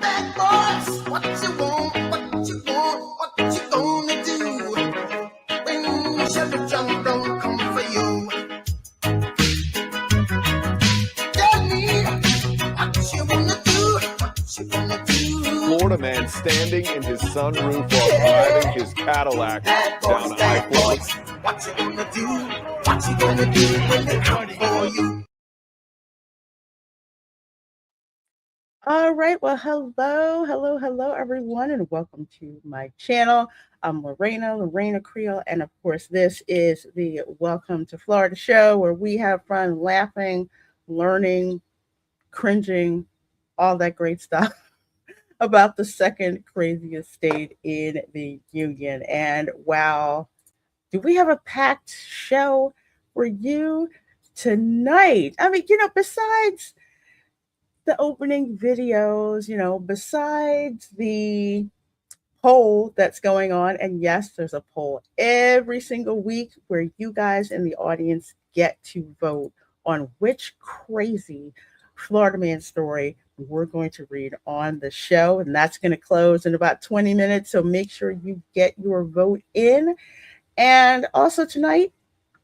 that voice. What you want, what you want, what you gonna do when the Chevy John don't come for you? Tell me what you wanna do, what you gonna do. Florida man standing in his sunroof while driving his Cadillac down I-40. What you gonna do, what you gonna do when they come for you? All right. Well, hello, everyone, and welcome to my channel. I'm Reina Creole, and of course, this is the Welcome to Florida show where we have fun laughing, learning, cringing, all that great stuff about the second craziest state in the union. And wow, do we have a packed show for you tonight? I mean, besides the opening videos, besides the poll that's going on, and yes, there's a poll every single week where you guys in the audience get to vote on which crazy Florida man story we're going to read on the show, and that's going to close in about 20 minutes, so make sure you get your vote in. And also tonight,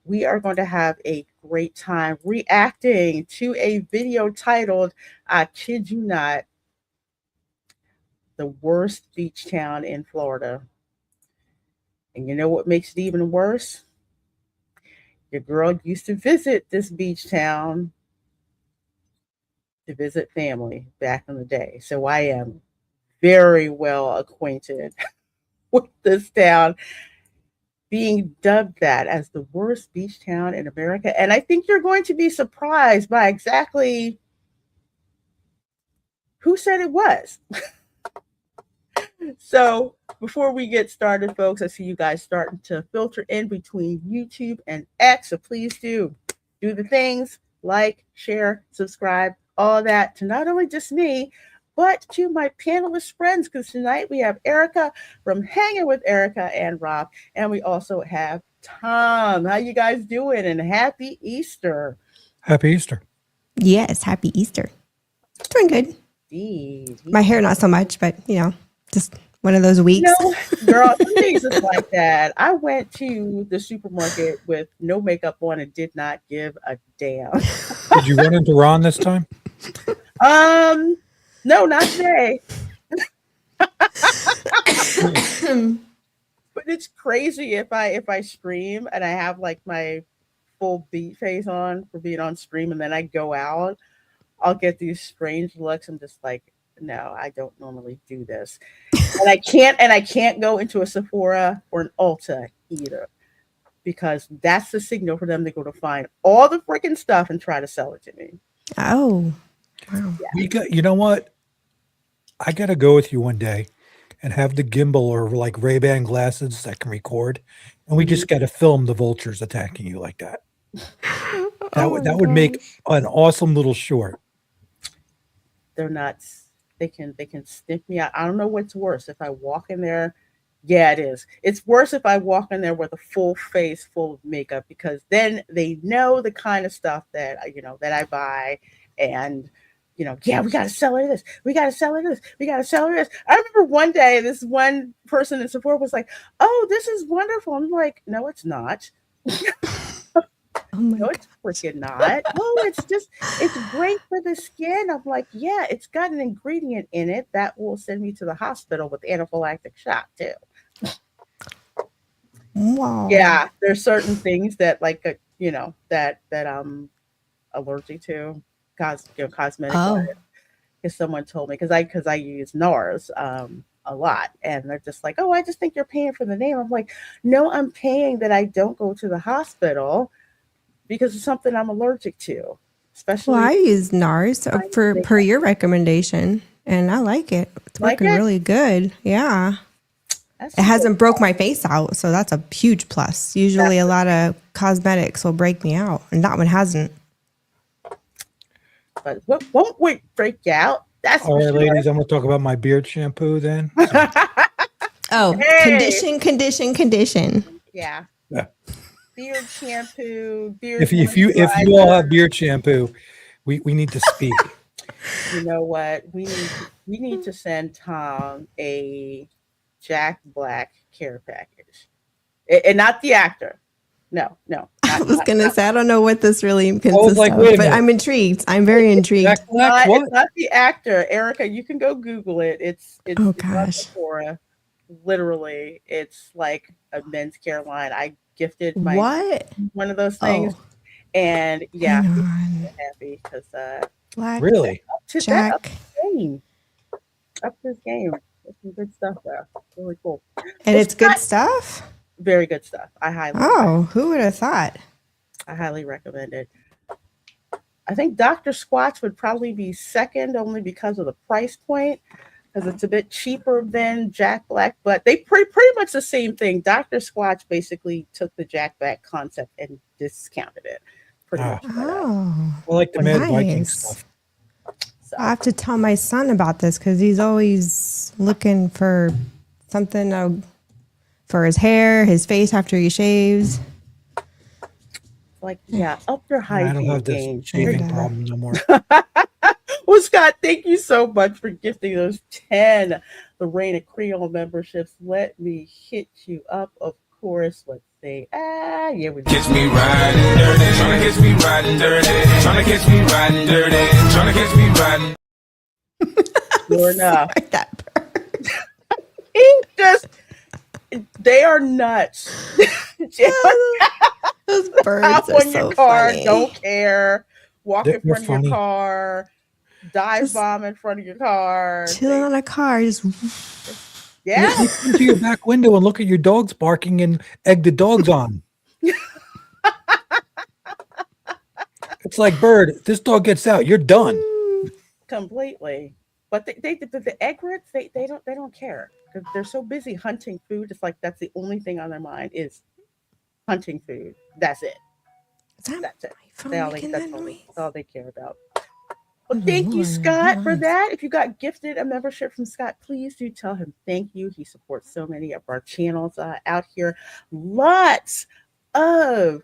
we are going to have a great time reacting to a video titled, I kid you not, the worst beach town in Florida. And you know what makes it even worse? Your girl used to visit this beach town to visit family back in the day. So I am very well acquainted with this town, being dubbed that as the worst beach town in America. And I think you're going to be surprised by exactly who said it was. So before we get started, folks, I see you guys starting to filter in between YouTube and X. So please do the things, like, share, subscribe, all that, to not only just me, but to my panelist friends, because tonight we have Erica from Hanging with Erica and Rob, and we also have Tom. How you guys doing? And happy Easter. Happy Easter. Yes, happy Easter. Doing good. Indeed. My hair not so much, but just one of those weeks. Girl, some days is like that. I went to the supermarket with no makeup on and did not give a damn. Did you run into Ron this time? No, not today. But it's crazy if I stream and I have like my full beat face on for being on stream, and then I go out, I'll get these strange looks. I'm just like, no, I don't normally do this. And I can't go into a Sephora or an Ulta either, because that's the signal for them to go to find all the freaking stuff and try to sell it to me. Oh. Wow. Yeah. You know what? I got to go with you one day and have the gimbal or like Ray-Ban glasses that can record. And we just got to film the vultures attacking you like that. That would make an awesome little short. They're nuts. They can sniff me out. I don't know what's worse. If I walk in there, yeah, it is. It's worse if I walk in there with a full face full of makeup, because then they know the kind of stuff that that I buy, and yeah, we got to sell her this. We got to sell her this. We got to sell her this. I remember one day this one person in support was like, "Oh, this is wonderful." I'm like, "No, it's not." No, it's freaking not. Oh, it's great for the skin. I'm like, yeah, it's got an ingredient in it that will send me to the hospital with anaphylactic shock too. Wow. Yeah, there's certain things that that I'm allergic to, cosmetic. Oh. Because someone told me, because I use NARS a lot, and they're just like, oh, I just think you're paying for the name. I'm like, no, I'm paying that I don't go to the hospital because it's something I'm allergic to. Especially, Well, I use NARS per your recommendation, and I like it. It's working really good. Yeah. It hasn't broke my face out, so that's a huge plus. Usually a lot of cosmetics will break me out, and that one hasn't. But what won't break you out? That's all right, ladies. I'm going to talk about my beard shampoo then. Oh, Hey. Condition. Yeah. Yeah. Beard shampoo, beard. If you all have beard shampoo, we need to speak. You know what? We need to send Tom a Jack Black care package, and not the actor. No, no, I not was not gonna not. say I don't know what this really I was consists like, of, wait a but minute. I'm intrigued. I'm very Jack intrigued. Black? It's What? not the actor, Erica. You can go Google it. Oh It's on gosh. Sephora. Literally, it's like a men's care line. I gifted my What? one of those things, Oh, and yeah, hang he's on. so happy because Black Really? that up Jack. his game, up his game. It's some good stuff there. Really cool. And Well, it's good Scott, stuff? very good stuff. Oh, who would have thought? I highly recommend it. I think Dr. Squatch would probably be second, only because of the price point, because it's a bit cheaper than Jack Black, but they pretty much the same thing. Dr. Squatch basically took the Jack Black concept and discounted it pretty Ah, much. Oh, I like the Mad Viking nice. stuff. So I'll have to tell my son about this because he's always looking for something for his hair, his face after he shaves. like, yeah, up your I don't hygiene have this game. shaving And, problem no more. Well, Scott, thank you so much for gifting those 10 the Reina Creole memberships. Let me hit you up, of course. Let's see. Yeah, we Catch me riding dirty, tryna catch me riding dirty, tryna catch me riding dirty, tryna catch me riding. sure enough. Sorry, that bird. He just, they are nuts. Those birds Hop are on your so car, funny. don't care. Walk in They're front of funny. your car, dive Just bomb in front of your car. chilling on a car, just Yeah. You come to your back window and look at your dogs barking and egg the dogs on. It's like, bird, if this dog gets out, you're done. Completely. But the egrets, they don't care. They're so busy hunting food. It's like that's the only thing on their mind is hunting food. That's it. is that That's it. my phone making that That's noise? all they care about. Well, Oh, thank you, Lord, Scott, for nice. that. If you got gifted a membership from Scott, please do tell him thank you. He supports so many of our channels out here. Lots of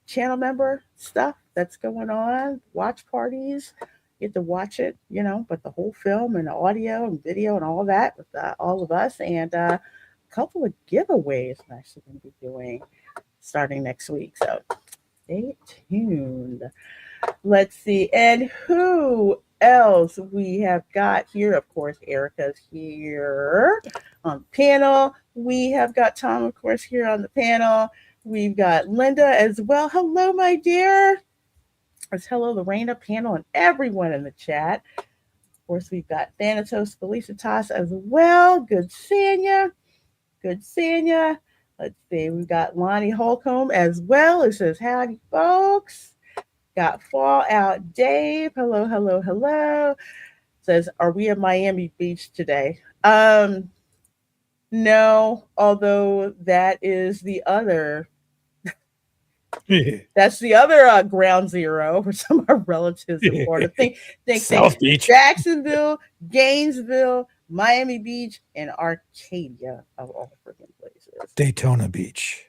channel member stuff that's going on, watch parties. Get to watch it, but the whole film and the audio and video and all that with all of us, and a couple of giveaways I'm actually going to be doing starting next week. So stay tuned. Let's see. And who else we have got here? Of course, Erica's here on the panel. We have got Tom, of course, here on the panel. We've got Linda as well. Hello, my dear. It's hello, the Reina panel, and everyone in the chat. Of course, we've got Thanatos Felicitas as well. Good seeing you. Good seeing you. Let's see. We've got Lonnie Holcomb as well. It says, howdy, folks. Got Fallout Dave. Hello, hello, hello. Says, are we at Miami Beach today? No, although that is the other that's the other ground zero for some of our relatives in Florida. Think South Beach. Jacksonville, Gainesville, Miami Beach, and Arcadia of all freaking places. Daytona Beach.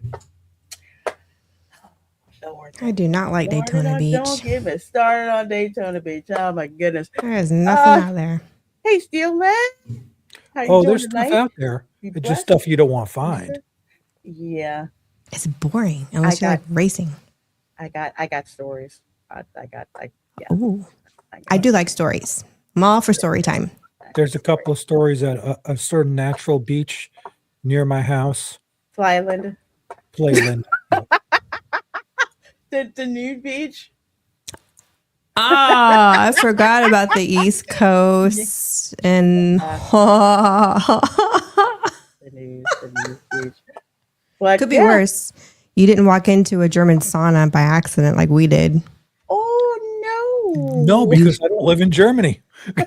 Lord, I do not like Daytona Beach. Don't get me started on Daytona Beach. Oh my goodness. There is nothing out there. Hey, Steel Man. How you Oh, doing there's stuff tonight? out there. You It's blessed? just stuff you don't want to find. Yeah, It's boring unless you like racing. I got stories. Yeah. Ooh, I do like stories. I'm all for story time. There's a couple of stories at a certain natural beach near my house. Fly, Linda. Playland. The nude beach. Ah, I forgot about the East Coast and The nude beach. But could be worse. You didn't walk into a German sauna by accident like we did. Oh no. No, because I don't live in Germany.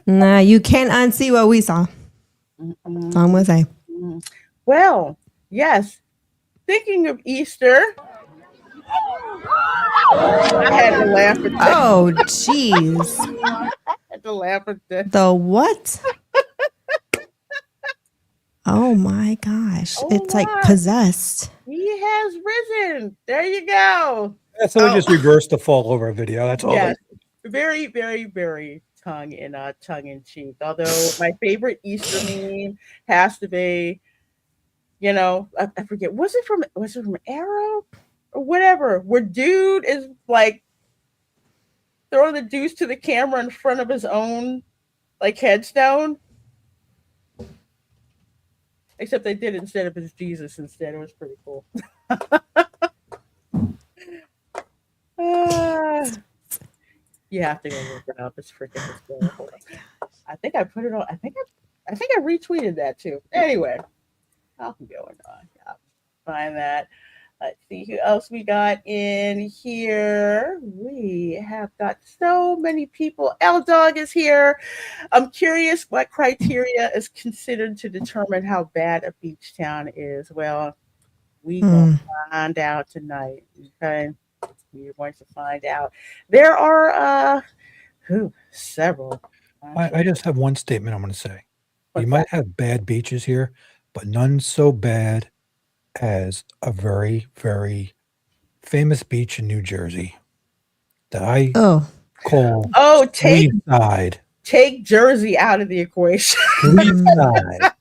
Nah, you can't unsee what we saw. That's all I'm gonna say. Well, yes. Thinking of Easter, I had to laugh at that. Oh, jeez. I had to laugh at that. The what? Oh my gosh. Oh It's like my. possessed. He has risen. There you go. So we just reversed the fall over video. That's all. Yes. Very, very, very tongue in cheek. Although my favorite Easter meme has to be, I forget, was it from Arrow or whatever, where dude is like throwing the deuce to the camera in front of his own like headstone. Except they did it instead of his Jesus instead. It was pretty cool. You have to go look it up. It's freaking hysterical. I think I put it on. I think I retweeted that too. Anyway, I'll keep going on. Yeah, find that. Let's see who else we got in here. We have got so many people. L Dog is here. I'm curious what criteria is considered to determine how bad a beach town is. Well, we gonna find out tonight. Okay, we're going to find out. There are several. I just have one statement I'm going to say. What's You might that? have bad beaches here, but none so bad as a very, very famous beach in New Jersey that I call Oh, take Side. Jersey out of the equation. Side.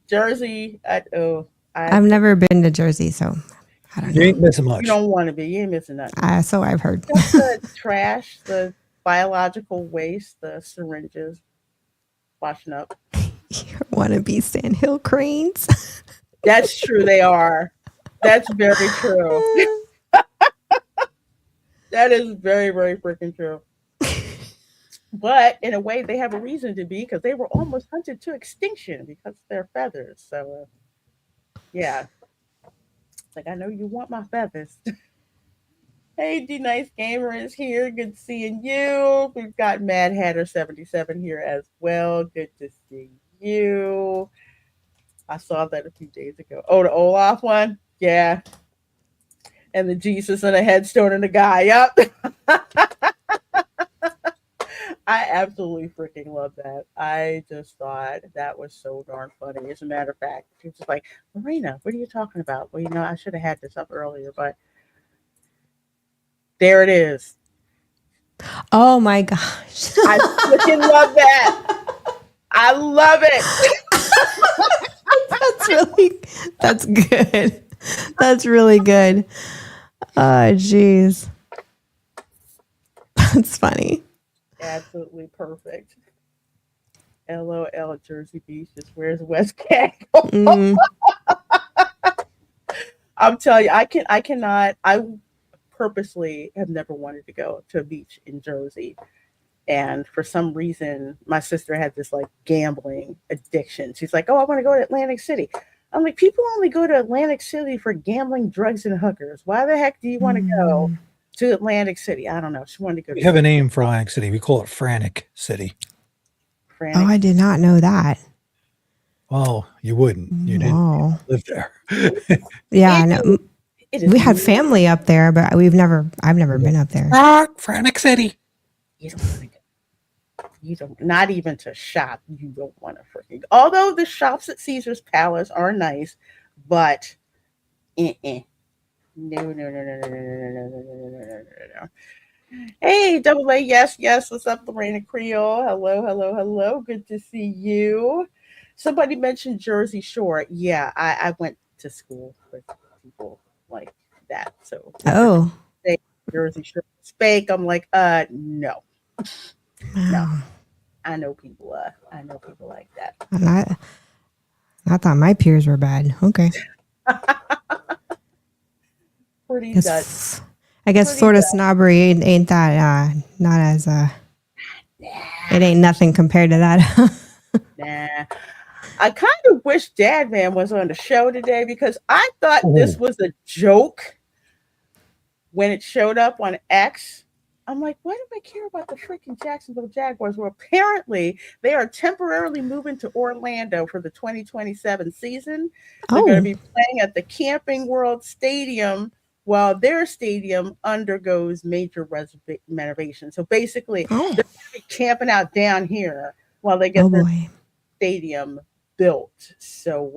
Jersey, I've never been to Jersey, so I don't You know. ain't missing much. you don't want to be. You ain't missing nothing. So I've heard. Just the trash, the biological waste, the syringes washing up. You want to be sandhill cranes? That's true. They are. That's very true. That is very, very freaking true. But in a way, they have a reason to be because they were almost hunted to extinction because of their feathers. So, yeah. It's like, I know you want my feathers. Hey, D Nice Gamer is here. Good seeing you. We've got Mad Hatter 77 here as well. Good to see you. I saw that a few days ago. Oh, the Olaf one? Yeah. And the Jesus and a headstone and the guy. Yep. I absolutely freaking love that. I just thought that was so darn funny. As a matter of fact, she was just like, Marina, what are you talking about? Well, I should have had this up earlier, but there it is. Oh my gosh. I freaking love that. I love it. That's good. That's really good. Oh, jeez. That's funny. Absolutely perfect. LOL Jersey Beach. Just where's West Cat? I'm telling you, I cannot. I purposely have never wanted to go to a beach in Jersey. And for some reason, my sister had this like gambling addiction. She's like, oh, I want to go to Atlantic City. I'm like, people only go to Atlantic City for gambling, drugs, and hookers. Why the heck do you want to go to Atlantic City? I don't know. She wanted to go. We have a name for Atlantic City. We call it Frantic City. Oh, I did not know that. Well, you wouldn't. You didn't live there. Yeah, no. We had family up there, but I've never been up there. Frantic City. You don't want to go. You don't, not even to shop. You don't want to freaking go. Although the shops at Caesar's Palace are nice, but no. Hey, double A, yes. What's up, Reina Creole? Hello. Good to see you. Somebody mentioned Jersey Shore. Yeah, I went to school with people like that. So Jersey Shore Spake. I'm like, no. I know people like that. I thought my peers were bad. Okay. Pretty nuts. I guess Florida snobbery ain't that not as it ain't nothing compared to that. Nah. I kind of wish Dad Man was on the show today because I thought this was a joke when it showed up on X. I'm like, why do I care about the freaking Jacksonville Jaguars? Well, apparently they are temporarily moving to Orlando for the 2027 season. They're going to be playing at the Camping World Stadium while their stadium undergoes major renovation. So basically, they're going to be camping out down here while they get their stadium built. So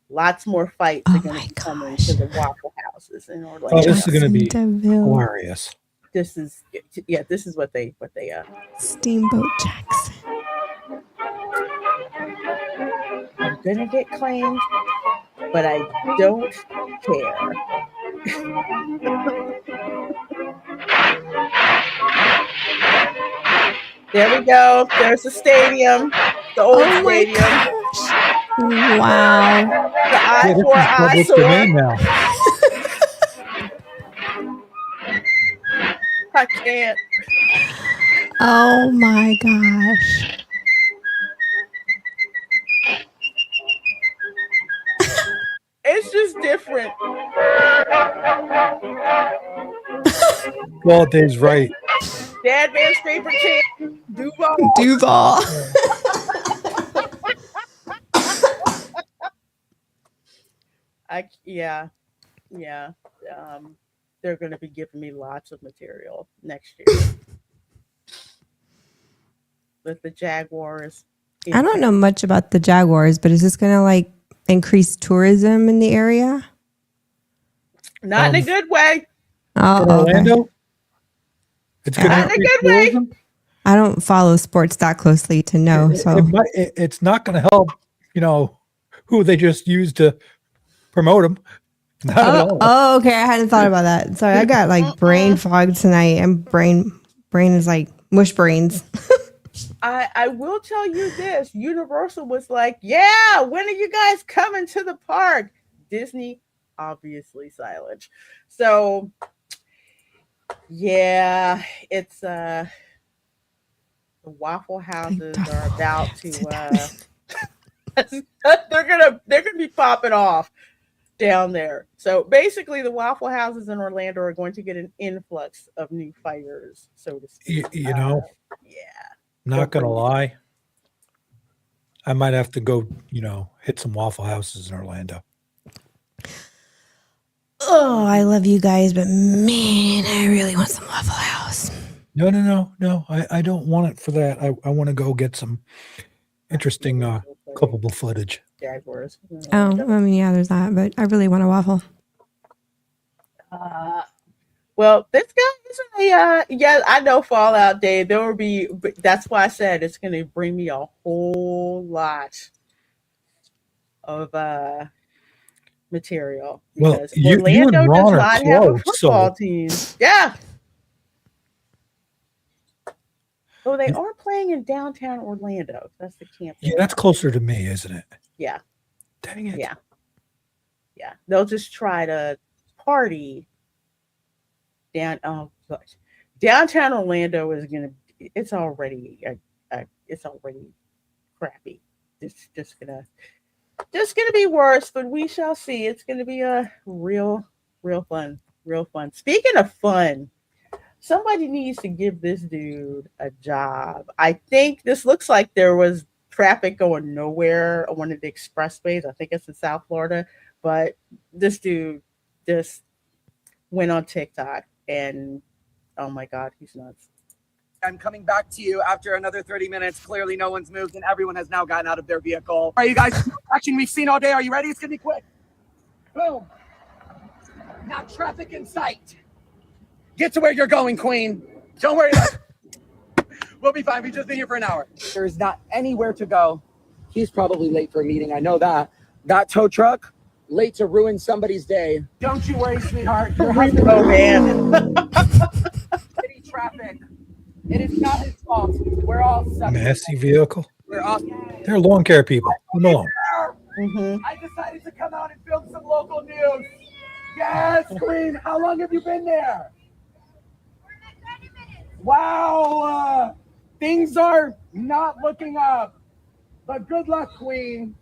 lots more fights are going to be coming to the Waffle Houses in Orlando. Oh, this is going to be hilarious. this is what they Steamboat Jackson. I'm gonna get claimed, but I don't care. There we go. There's the stadium, the old stadium. Gosh. Wow. The I-4 domain now. I can't. Oh my gosh. It's just different. Well, Dave's right. Dad Man's favorite champ, Duval. Duval. Yeah. They're going to be giving me lots of material next year with the Jaguars. I don't know much about the Jaguars, but is this going to like increase tourism in the area? Not in a good way. Oh, in Orlando? Okay. It's going Not in a good way. I don't follow sports that closely to know. It's not going to help, who they just used to promote them. Not at all. Oh, okay. I hadn't thought about that. Sorry, I got like brain fog tonight, and brain is like mush brains. I will tell you this: Universal was like, "Yeah, when are you guys coming to the park?" Disney, obviously silent. So, yeah, it's the Waffle Houses are about to. They're gonna be popping off down there. So basically, the Waffle Houses in Orlando are going to get an influx of new fighters, so to speak. Yeah. Not gonna lie, I might have to go, hit some Waffle Houses in Orlando. Oh, I love you guys, but man, I really want some Waffle House. No. I don't want it for that. I want to go get some interesting clippable footage. Jaguars. Oh, I mean, yeah, there's that, but I really want a waffle. Well, this guy is I know Fallout Day. There will be, that's why I said it's going to bring me a whole lot of material. Well, Orlando does not have a football team. Yeah. Oh, they are playing in downtown Orlando. That's the camp. Yeah, that's closer to me, isn't it? Yeah. Dang it. Yeah. They'll just try to party downtown Orlando is it's already crappy. It's just gonna be worse, but we shall see. It's gonna be a real fun. Speaking of fun, somebody needs to give this dude a job. I think this looks like there was traffic going nowhere on one of the expressways. I think it's in South Florida, but this dude just went on TikTok and oh my God, he's nuts. I'm coming back to you after another 30 minutes. Clearly no one's moved and everyone has now gotten out of their vehicle. All right, you guys, action we've seen all day. Are you ready? It's gonna be quick. Boom. Not traffic in sight. Get to where you're going, Queen. Don't worry about it. We'll be fine. We've just been here for an hour. There's not anywhere to go. He's probably late for a meeting. I know that. That tow truck, late to ruin somebody's day. Don't you worry, sweetheart. Your husband. Oh, man. City traffic. It is not his fault. We're all suffering. Messy vehicle. We're all. They're lawn care people. Come on. I decided to come out and film some local news. Yes, Queen. How long have you been there? Wow. Things are not looking up. But good luck, Queen.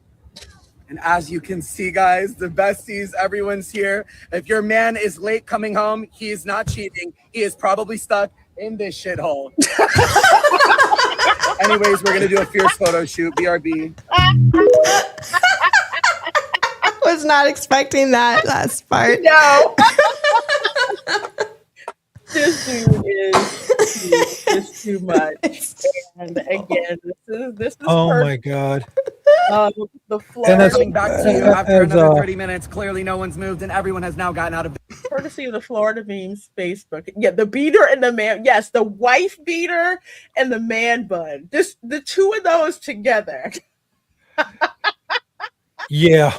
And as you can see, guys, the besties, everyone's here. If your man is late coming home, he is not cheating. He is probably stuck in this shithole. Anyways, we're going to do a fierce photo shoot. BRB. I was not expecting that last part. No. This dude is just too much. And again, this is Oh my God. The Florida, Coming back to you after another 30 minutes. Clearly, no one's moved, and everyone has now gotten out of. courtesy of the Florida memes Facebook. Yeah, the beater and the man. Yes, the wife beater and the man bun. Just the two of those together. Yeah.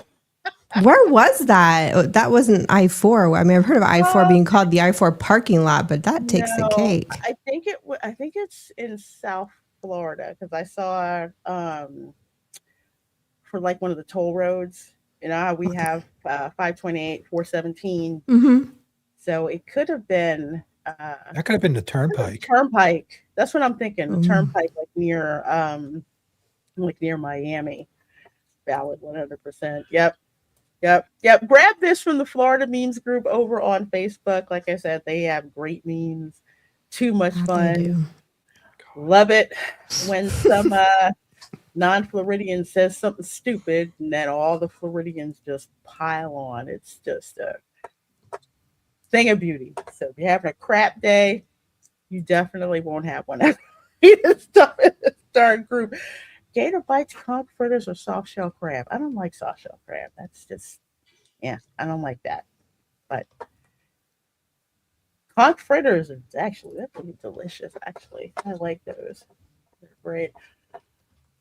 Where was that? That wasn't I-4. I mean, I've heard of I-4 being called the I-4 parking lot, but that takes the cake. I think it's in South Florida because I saw for like one of the toll roads. You know how we have 528, 417. Mm-hmm. So it could have been that could have been the turnpike. Turnpike. That's what I'm thinking. The turnpike, like near Miami. Valid 100%. Yep. Grab this from the Florida memes group over on Facebook. Like I said, they have great memes. Too much fun. Love it when some non-Floridian says something stupid and then all the Floridians just pile on. It's just a thing of beauty. So if you're having a crap day, you definitely won't have one. This darn group. Gator bites, conch fritters, or soft shell crab. I don't like soft shell crab. That's just, I don't like that. But conch fritters are they're pretty delicious. Actually, I like those. They're great.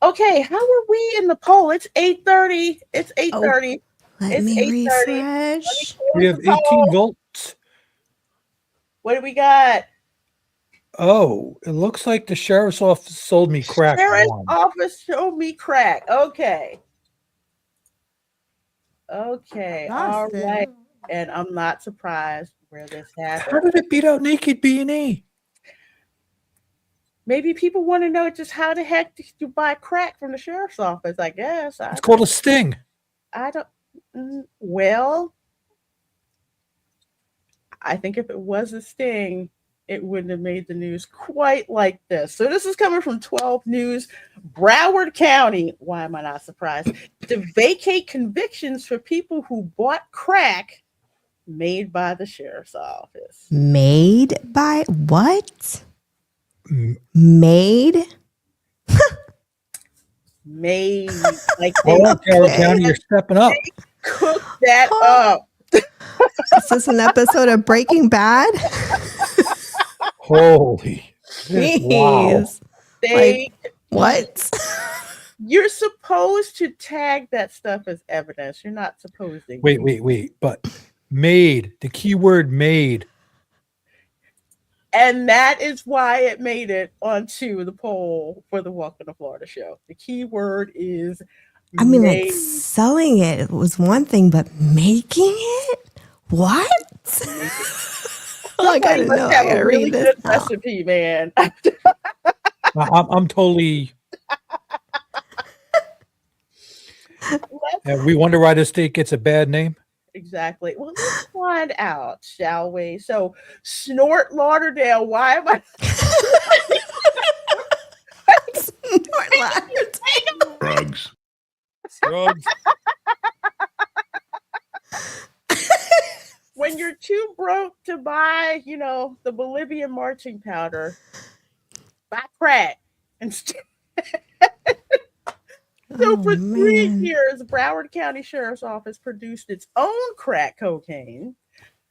Okay, how are we in the poll? It's 8:30. It's 8:30. Let me refresh. We have 18 votes. What do we got? Oh, it looks like the sheriff's office sold me crack. Sheriff's office showed me crack. Okay. All right. And I'm not surprised where this happened. How did it beat out Naked B&E? Maybe people want to know just how the heck did you buy crack from the sheriff's office, I guess. It's called a sting. I don't. Well, I think if it was a sting, it wouldn't have made the news quite like this. So this is coming from 12 News. Broward County, why am I not surprised, to vacate convictions for people who bought crack made by the sheriff's office. Made by what? Made? Made. Like Broward County, you're stepping up. Cook that up. Is this an episode of Breaking Bad? Holy. Wow. What? You're supposed to tag that stuff as evidence. You're not supposed to. Wait. But made, the key word made. And that is why it made it onto the poll for the Welcome to Florida show. The key word is made. Like selling it was one thing, but making it? What? I gotta know. I gotta read this recipe, man. I'm totally. And we wonder why this state gets a bad name. Exactly. Well, let's find out, shall we? So, Snort Lauderdale. Why am I? Snort Lauderdale. Drugs. When you're too broke to buy, the Bolivian marching powder, buy crack instead. So for 3 years, Broward County Sheriff's Office produced its own crack cocaine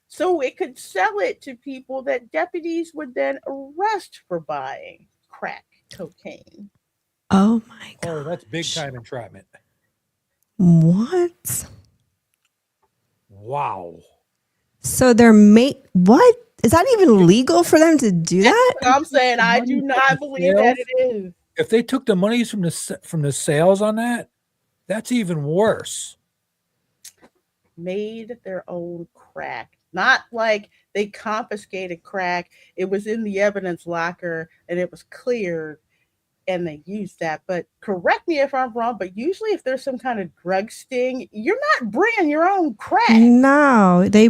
so it could sell it to people that deputies would then arrest for buying crack cocaine. Oh my God. Oh, that's big time entrapment. What? Wow. So they're what? Is that even legal for them to do that? I'm saying I do not believe that it is. If they took the monies from the sales on that, that's even worse. Made their own crack. Not like they confiscated crack. It was in the evidence locker and it was cleared and they used that. But correct me if I'm wrong, but usually if there's some kind of drug sting, you're not bringing your own crack. No, they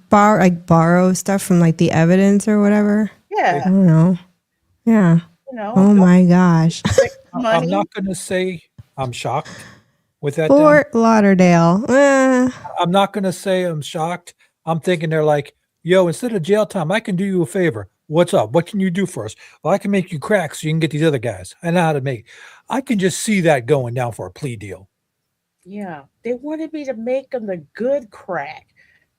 borrow stuff from like the evidence or whatever. Yeah. I don't know. Yeah. Oh my gosh. I'm not going to say I'm shocked with that. Fort Lauderdale. I'm not going to say I'm shocked. I'm thinking they're like, yo, instead of jail time, I can do you a favor. What's up? What can you do for us? Well, I can make you crack so you can get these other guys. I know how to make. I can just see that going down for a plea deal. Yeah, they wanted me to make them the good crack.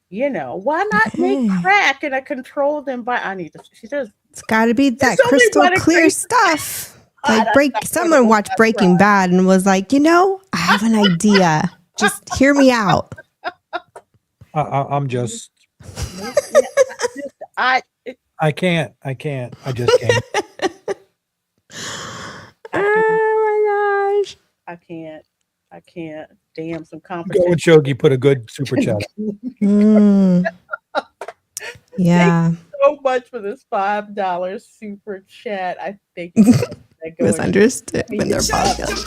Why not make crack in a controlled environment? I need to. She does. It's got to be that only crystal one clear crazy- stuff. That's Like not someone critical, watched that's Breaking right. Bad and was like, I have an idea. Just hear me out. I'm just. I I can't. I just can't. Oh my gosh. I can't. Damn, some Go competition. and Shogi put a good super chat. Yeah. So much for this $5 super chat. I think Misunderstood when they're podcast.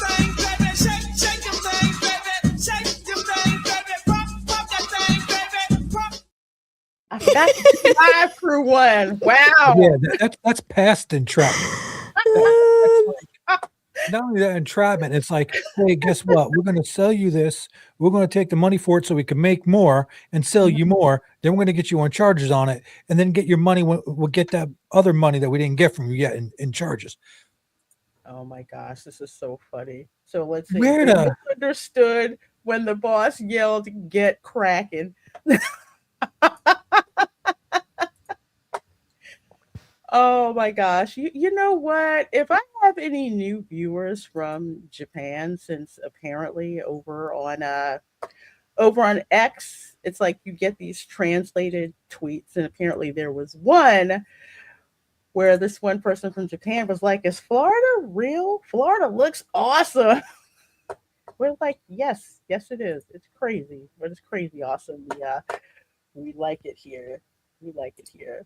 I forgot to do live for one. Wow. Yeah, that's past entrapment. That's like, not only that entrapment, it's like, hey, guess what? We're going to sell you this. We're going to take the money for it so we can make more and sell you more. Then we're going to get you on charges on it, and then get your money. We'll get that other money that we didn't get from you yet in charges. Oh my gosh, this is so funny. So let's see. Where the Understood when the boss yelled, "Get cracking." Oh my gosh. You know what? If I have any new viewers from Japan, since apparently over on X, it's like you get these translated tweets, and apparently there was one where this one person from Japan was like, "Is Florida real? Florida looks awesome." We're like, yes, it is. It's crazy, but it's crazy awesome. We like it here. We like it here.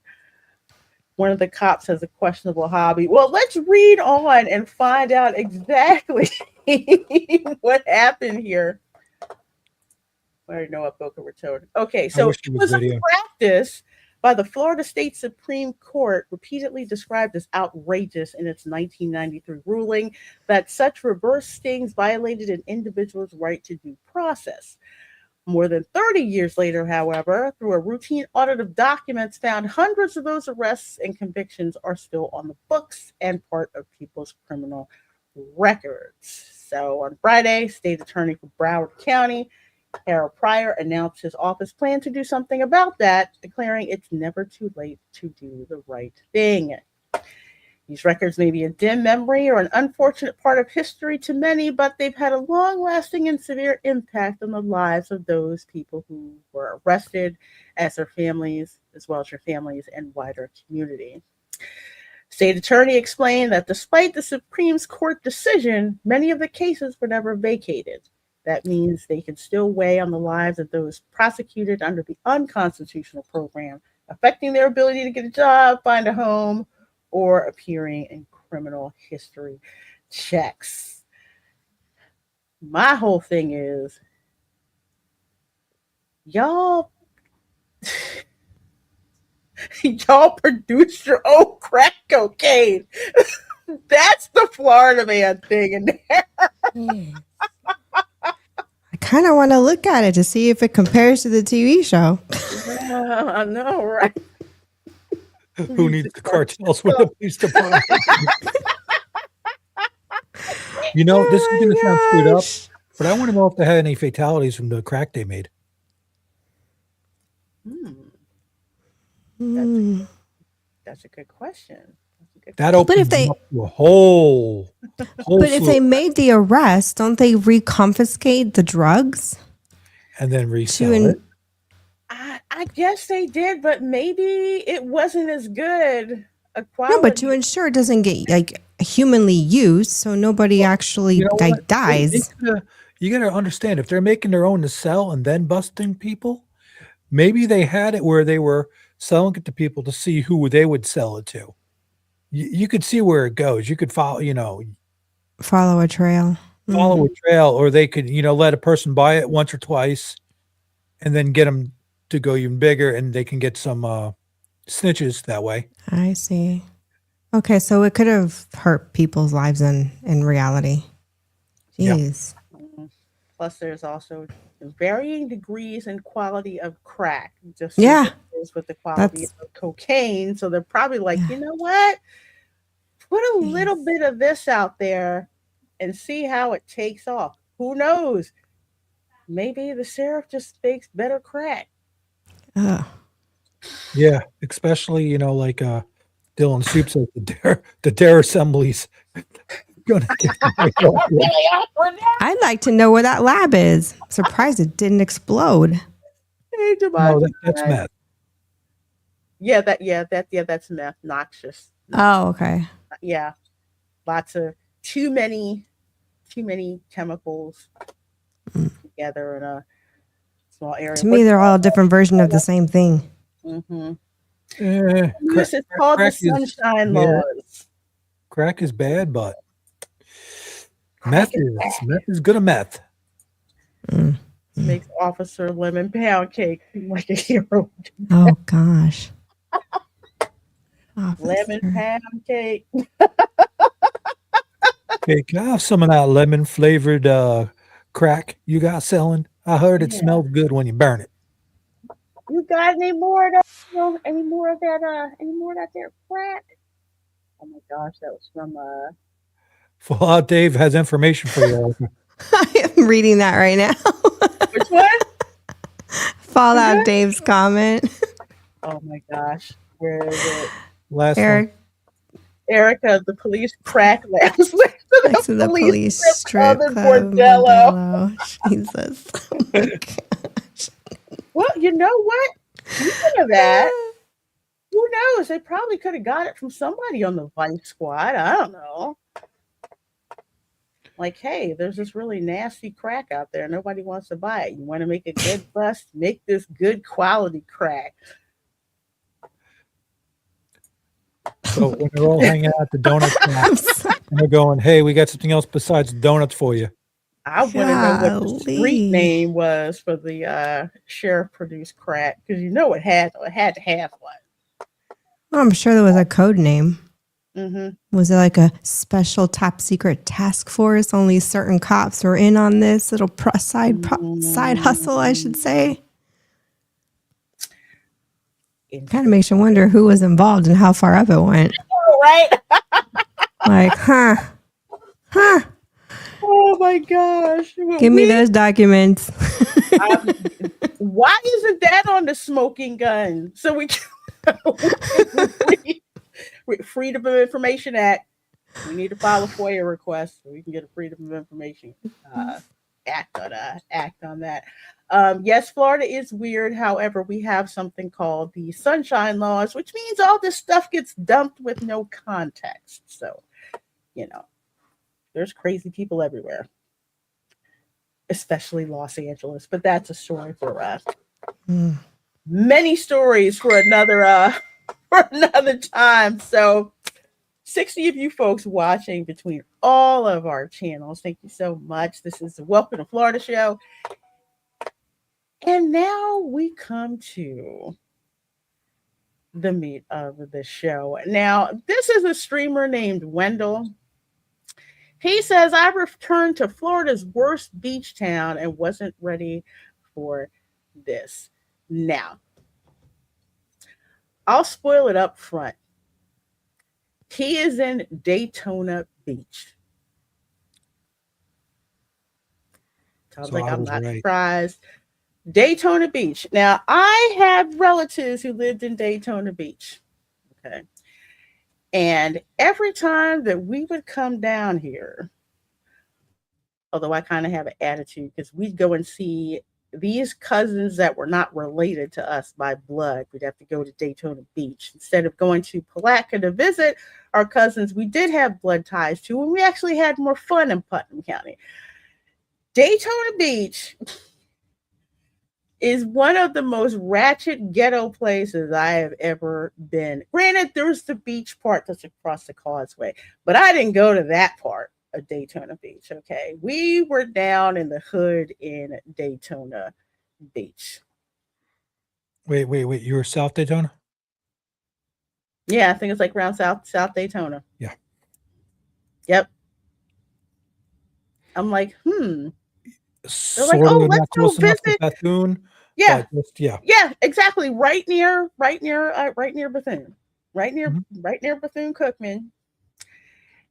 One of the cops has a questionable hobby. Well, let's read on and find out exactly what happened here. I already know what Boca Raton. Okay, so it was a practice by the Florida State Supreme Court repeatedly described as outrageous in its 1993 ruling that such reverse stings violated an individual's right to due process. More than 30 years later, however, through a routine audit of documents found, hundreds of those arrests and convictions are still on the books and part of people's criminal records. So on Friday, State Attorney for Broward County, Harold Pryor, announced his office plan to do something about that, declaring it's never too late to do the right thing. These records may be a dim memory or an unfortunate part of history to many, but they've had a long-lasting and severe impact on the lives of those people who were arrested, as their families, as well as your families and wider community. State Attorney explained that despite the Supreme Court decision, many of the cases were never vacated. That means they can still weigh on the lives of those prosecuted under the unconstitutional program, affecting their ability to get a job, find a home, or appearing in criminal history checks. My whole thing is, y'all produce your own crack cocaine. That's the Florida man thing in there. I kind of want to look at it to see if it compares to the TV show. I know, right? Who needs the cartels with the police department? This is going to sound screwed up, but I want to know if they had any fatalities from the crack they made. That's a good question. That opens up to a whole but if they made the arrest, don't they reconfiscate the drugs and then resell it? I guess they did, but maybe it wasn't as good a quality. No, but to ensure it doesn't get like humanly used, so nobody actually dies. You got to understand, if they're making their own to sell and then busting people, maybe they had it where they were selling it to people to see who they would sell it to. You could see where it goes. You could follow a trail. Follow a trail, or they could, let a person buy it once or twice and then get them to go even bigger, and they can get some snitches that way. I see. Okay, so it could have hurt people's lives in reality. Jeez. Yeah. Plus, there's also varying degrees and quality of crack. Just knows with the quality of cocaine. So they're probably like, you know what? Put a little bit of this out there and see how it takes off. Who knows? Maybe the sheriff just makes better crack. Yeah, especially, you know, like Dylan Soup says, the dare assemblies. Gonna get Really awkward now. I'd like to know where that lab is. Surprised it didn't explode. Hey, no, that's meth. Yeah, that's meth. Noxious. Oh, okay. Yeah, lots of too many chemicals together in a small area. To me, they're all a different version of the same thing. Mm-hmm. This is called the Sunshine Laws. Crack is bad, but meth is good at meth. Makes Officer Lemon Pound Cake seem like a hero. Oh gosh. Lemon Pound Cake. Hey, can I have some of that lemon flavored crack you got selling? I heard it smells good when you burn it. You got any more of that? Any more of that there crack? Oh my gosh, that was from Fallout Dave has information for you. I am reading that right now. Which one? Fallout Dave's comment. Oh my gosh. Where is it? Last Eric. one. Erica, the police crack labs Next to the police strip club bordello. Jesus. Oh my gosh. Well, you know what? Speaking of that, who knows? They probably could have got it from somebody on the Vice Squad. I don't know. Like, hey, there's this really nasty crack out there. Nobody wants to buy it. You want to make a good bust? Make this good quality crack. So when they're all hanging out at the donut shop, and they're going, "Hey, we got something else besides donuts for you." I want to know what the street name was for the sheriff-produced crack, because you know it had to have one. I'm sure there was a code name. Mm-hmm. Was it like a special top secret task force? Only certain cops were in on this little side hustle, I should say. Kind of makes you wonder who was involved and how far up it went. Oh, right? Like, huh? Oh my gosh! Give me those documents. Why isn't that on the smoking gun? So we can Freedom of Information Act. We need to file a FOIA request so we can get a Freedom of Information act on that. Yes, Florida is weird. However, we have something called the Sunshine Laws, which means all this stuff gets dumped with no context. So, you know, there's crazy people everywhere, especially Los Angeles. But that's a story for us. Many stories for another time. So 60 of you folks watching between all of our channels, thank you so much. This is the Welcome to Florida show. And now we come to the meat of the show. Now, this is a streamer named Wendell. He says, I returned to Florida's worst beach town and wasn't ready for this. Now, I'll spoil it up front. He is in Daytona Beach. Sounds like I'm not surprised. Daytona Beach. Now, I have relatives who lived in Daytona Beach. Okay. And every time that we would come down here, although I kind of have an attitude because we'd go and see these cousins that were not related to us by blood. We'd have to go to Daytona Beach. Instead of going to Palatka to visit our cousins we did have blood ties to, and we actually had more fun in Putnam County. Daytona Beach is one of the most ratchet ghetto places I have ever been. Granted, there's the beach part that's across the causeway, but I didn't go to that part of Daytona Beach, okay? We were down in the hood in Daytona Beach. Wait. You were South Daytona? Yeah, I think it's like around South Daytona. Yeah. Yep. I'm like, They're Sort like, of let's not go close enough to visit. Bethune, Yeah. Yeah. Yeah, exactly. Right near Bethune. Right near Bethune-Cookman.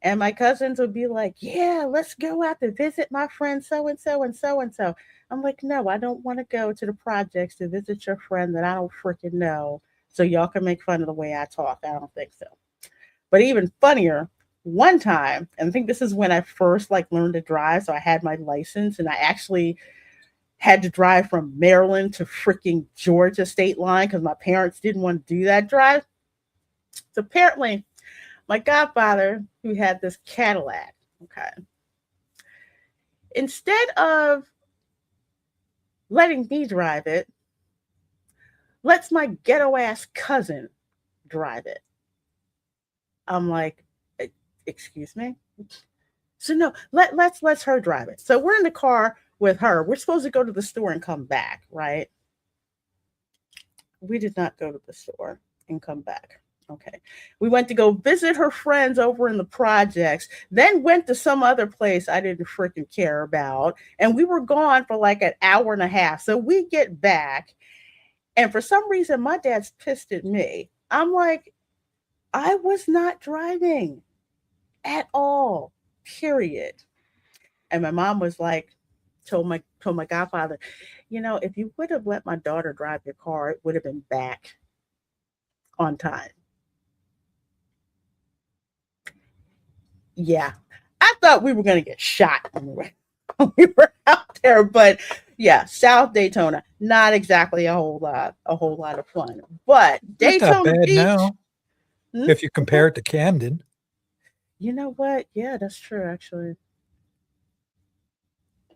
And my cousins would be like, "Yeah, let's go out to visit my friend so and so and so and so." I'm like, "No, I don't want to go to the projects to visit your friend that I don't freaking know. So y'all can make fun of the way I talk. I don't think so." But even funnier, one time, and I think this is when I first like learned to drive. So I had my license and I actually had to drive from Maryland to freaking Georgia state line because my parents didn't want to do that drive. So apparently, my godfather, who had this Cadillac, okay, instead of letting me drive it, lets my ghetto ass cousin drive it. I'm like, excuse me? So no, let's her drive it. So we're in the car with her. We're supposed to go to the store and come back, right? We did not go to the store and come back. Okay. We went to go visit her friends over in the projects, then went to some other place I didn't freaking care about. And we were gone for like an hour and a half. So we get back, and for some reason, my dad's pissed at me. I'm like, I was not driving at all, period. And my mom was like, told my godfather, if you would have let my daughter drive your car, it would have been back on time. Yeah. I thought we were going to get shot when we were out there, but yeah, South Daytona, not exactly a whole lot of fun. But It's not Daytona bad Beach, now, if you compare it to Camden. You know what? Yeah, that's true, actually.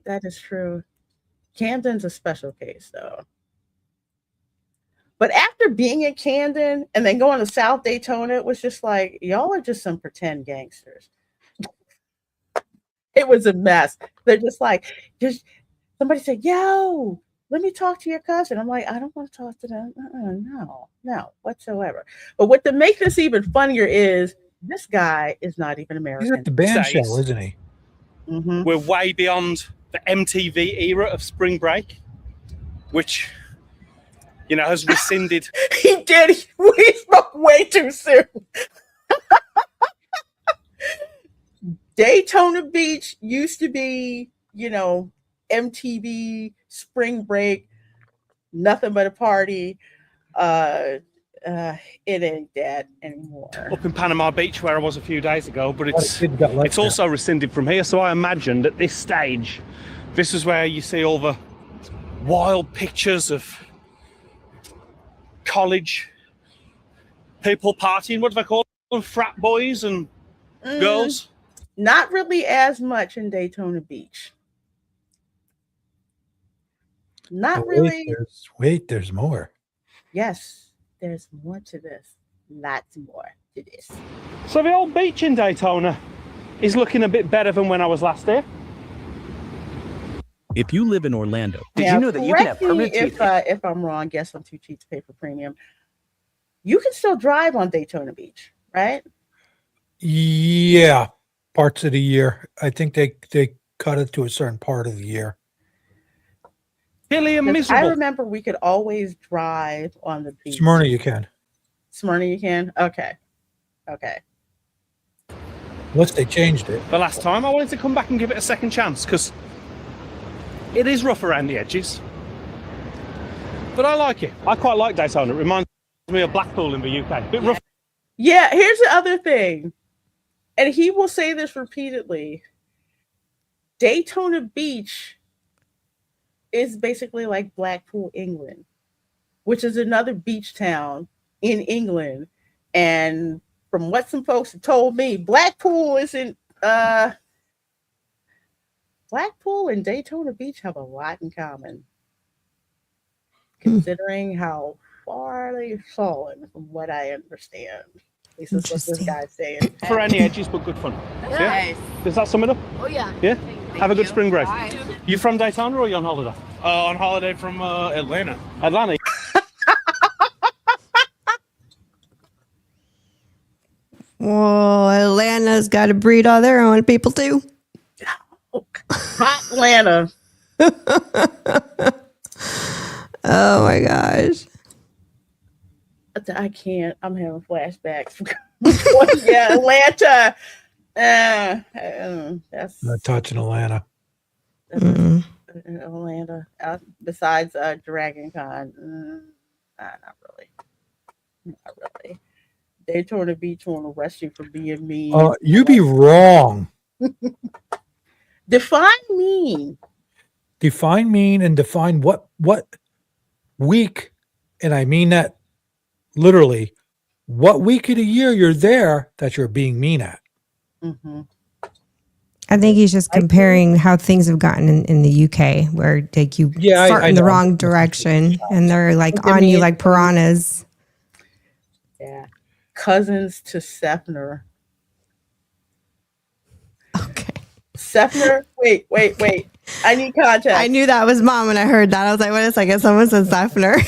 That is true. Camden's a special case, though. But after being in Camden and then going to South Daytona, it was just like, y'all are just some pretend gangsters. It was a mess. They're just like, somebody said, "Yo, let me talk to your cousin." I'm like, I don't want to talk to them. No, whatsoever. But what to make this even funnier is this guy is not even American. He's at the band shell, isn't he? Mm-hmm. We're way beyond the MTV era of spring break, which, has rescinded. He did. We spoke way too soon. Daytona Beach used to be, MTV spring break, nothing but a party. It ain't that anymore. Up in Panama Beach, where I was a few days ago, but it's also rescinded from here. So I imagined at this stage, this is where you see all the wild pictures of college people partying. What do they call them? Frat boys and girls? Not really as much in Daytona Beach. Not really. There's more. Yes, there's more to this. Lots more to this. So the old beach in Daytona is looking a bit better than when I was last there. If you live in Orlando, did you know that you can have permanent if I'm wrong, guess I'm too cheap to pay for premium. You can still drive on Daytona Beach, right? Yeah, parts of the year. I think they cut it to a certain part of the year. Hilly and miserable. I remember we could always drive on the beach. Smyrna, you can. Smyrna, you can? Okay. Unless they changed it. The last time I wanted to come back and give it a second chance because it is rough around the edges. But I like it. I quite like Daytona. It reminds me of Blackpool in the UK. A bit rough. Yeah, here's the other thing. And he will say this repeatedly. Daytona Beach is basically like Blackpool, England, which is another beach town in England. And from what some folks have told me, Blackpool and Daytona Beach have a lot in common, considering how far they've fallen from what I understand. This is what this guy's saying. For any edges, but good fun. Nice. Yeah? Does that sum it up? Oh, yeah. Yeah? Have a good spring break. Bye. You from Daytona or are you on holiday? On holiday from Atlanta. Atlanta. Well, Atlanta's got to breed all their own people too. Hot Atlanta. Oh my gosh. I can't. I'm having flashbacks. Yeah, Atlanta. That's Not touching Atlanta. Atlanta. Besides Dragon Con, not really. Not really. Daytona Beach won't arrest you for being mean. You be wrong. Define mean. Define mean and define what week, and I mean that literally, what week of the year you're there that you're being mean at. Mm-hmm. I think he's just comparing how things have gotten in the UK, where like you start in the wrong direction and they're like on you like piranhas. Yeah. Cousins to Sefner. Okay. Sefner, wait. I need context. I knew that was mom when I heard that. I was like, wait a second, someone said Sefner.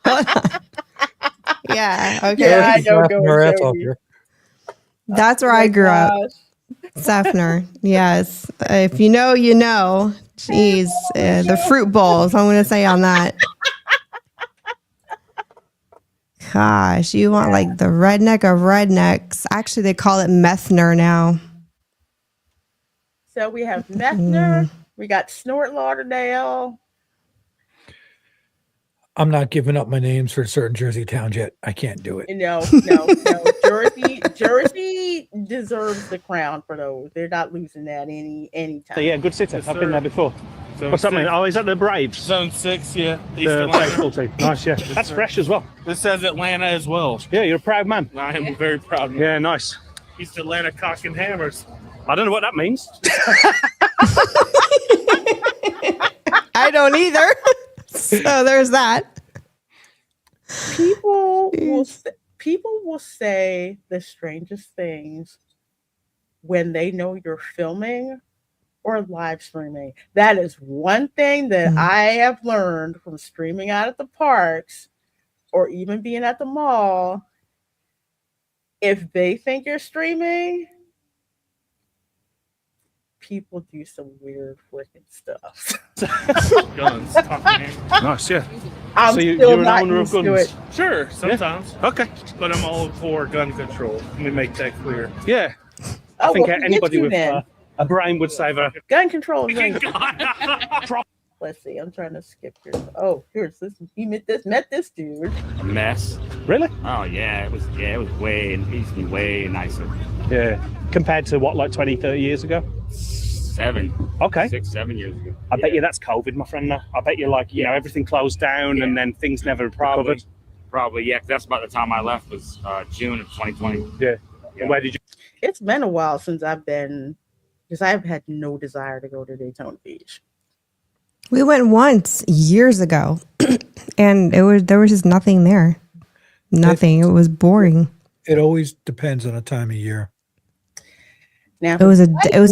Hold on. Yeah, okay. Yeah, I know. Go That's where I grew up. Sefner. Yes. If you know, you know. Jeez. The fruit bowls, I'm going to say on that. Gosh, you want like the redneck of rednecks. Actually, they call it Methner now. So we have Methner. We got Snort Lauderdale. I'm not giving up my names for certain Jersey towns yet. I can't do it. No. Jersey deserves the crown for those. They're not losing that any time. So yeah, good city. I've been there before. What's that mean? Oh, is that the Braves? Zone 6, yeah. The baseball team. Nice, yeah. That's fresh as well. This says Atlanta as well. Yeah, you're a proud man. I am a very proud man. Yeah, nice. East Atlanta Cock and Hammers. I don't know what that means. I don't either. So there's that. People will say the strangest things when they know you're filming or live streaming. That is one thing that I have learned from streaming out at the parks or even being at the mall. If they think you're streaming, people do some weird freaking stuff. Guns. Nice, yeah. I'm so still you're an not owner of used to guns? it. Sure, sometimes. Yeah. Okay. But I'm all for gun control. Let me make that clear. Yeah. I think anybody with a brain would say that. Gun control is very Let's see. I'm trying to skip here. Oh, here's this. He met this dude. A mess. Really? Oh yeah, it was way. It used to be way nicer. Yeah. Compared to what, like 20, 30 years ago? 7. Okay. 6, 7 years ago. I bet you that's COVID, my friend. I bet you you know, everything closed down and then things never recovered. Probably, yeah. 'Cause that's about the time I left was June of 2020. Yeah. And where did you? It's been a while since I've been, because I've had no desire to go to Daytona Beach. We went once years ago, and there was just nothing there. Nothing. It was boring. It always depends on the time of year. Now it was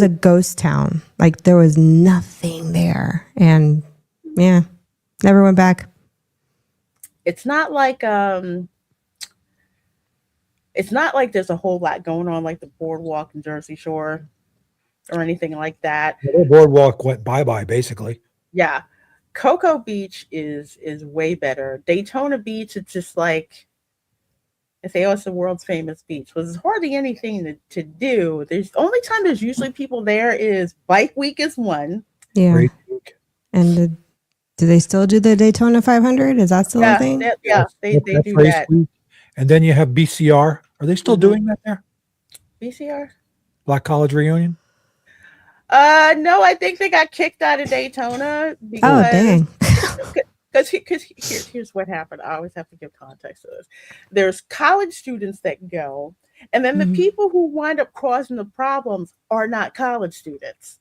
a ghost town. Like there was nothing there, and yeah, never went back. It's not like there's a whole lot going on like the boardwalk and Jersey Shore or anything like that. The boardwalk went bye-bye basically. Yeah. Cocoa Beach is way better. Daytona Beach, it's just like I say, it's the world's famous beach. Well, there's hardly anything to do. There's only time there's usually people there is Bike Week is one. Yeah. And do they still do the Daytona 500? Is that still a thing? They do that. Week. And then you have BCR. Are they still doing that there? BCR? Black College Reunion? No, I think they got kicked out of Daytona. Oh, dang. Because here's what happened. I always have to give context to this. There's college students that go, and then the people who wind up causing the problems are not college students.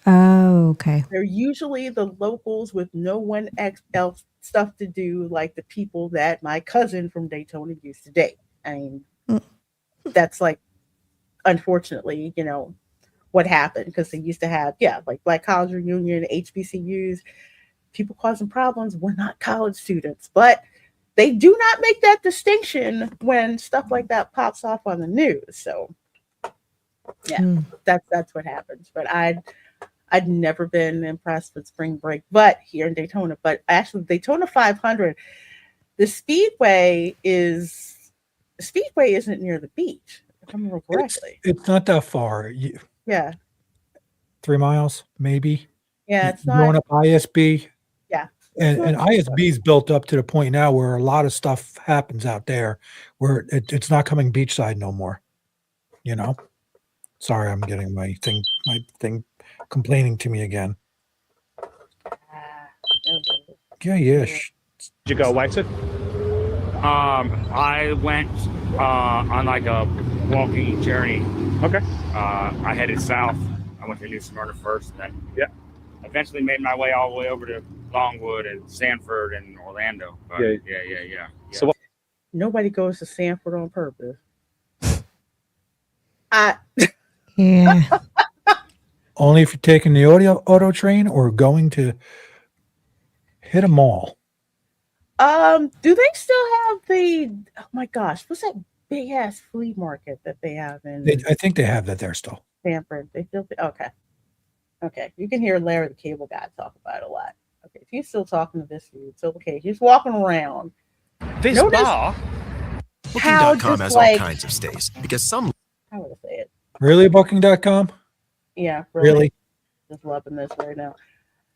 Oh, okay. They're usually the locals with no one else stuff to do, like the people that my cousin from Daytona used to date. I mean, that's like, unfortunately, you know, what happened, because they used to have, like Black College Reunion, HBCUs. People causing problems were not college students, but they do not make that distinction when stuff like that pops off on the news. So, that's what happens. But I'd never been impressed with spring break, but here in Daytona. But actually, Daytona 500, the Speedway isn't near the beach, if I remember correctly. It's not that far. Yeah. 3 miles, maybe. Yeah, it's Going not. up ISB. Yeah. And ISB's built up to the point now where a lot of stuff happens out there where it's not coming beachside no more. Sorry, I'm getting my thing complaining to me again. Yeah. Did you go away to? I went on like a walking journey. Okay. I headed south. I went to New Smyrna first, and then eventually made my way all the way over to Longwood and Sanford and Orlando. But yeah. So what? Nobody goes to Sanford on purpose. Yeah. Only if you're taking the auto train or going to hit a mall. Do they still have oh my gosh, what's that big ass flea market that they have in I think they have that there still. Sanford? They still okay. You can hear Larry the Cable Guy talk about it a lot. Okay, if he's still talking to this dude, so okay, he's walking around. This bar. Booking.com has all kinds of stays because some. How would I say it? Really, Booking.com? Yeah, really. Just loving this right now.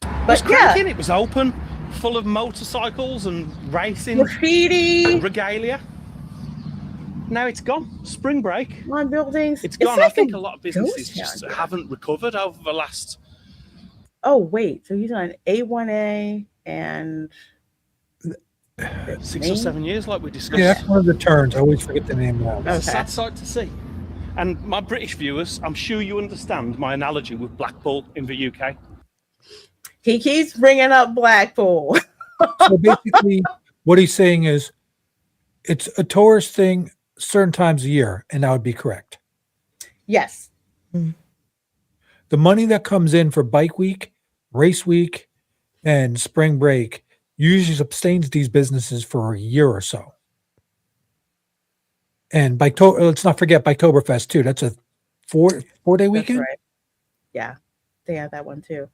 It was cracking. It was open, full of motorcycles and racing, graffiti, regalia. Now it's gone. Spring break. On buildings. It's gone. I think a lot of businesses just haven't recovered over the last. Oh wait, so he's on A1A and 6 or 7 years, like we discussed. Yeah, that's one of the turns. I always forget the name now. It's a sad sight to see. And my British viewers, I'm sure you understand my analogy with Blackpool in the UK. He keeps bringing up Blackpool. So basically, what he's saying is it's a tourist thing certain times a year, and that would be correct. Yes. The money that comes in for bike week, race week, and spring break usually sustains these businesses for a year or so. And let's not forget Biketoberfest too. That's a 4-day weekend. That's right. Yeah, they have that one too.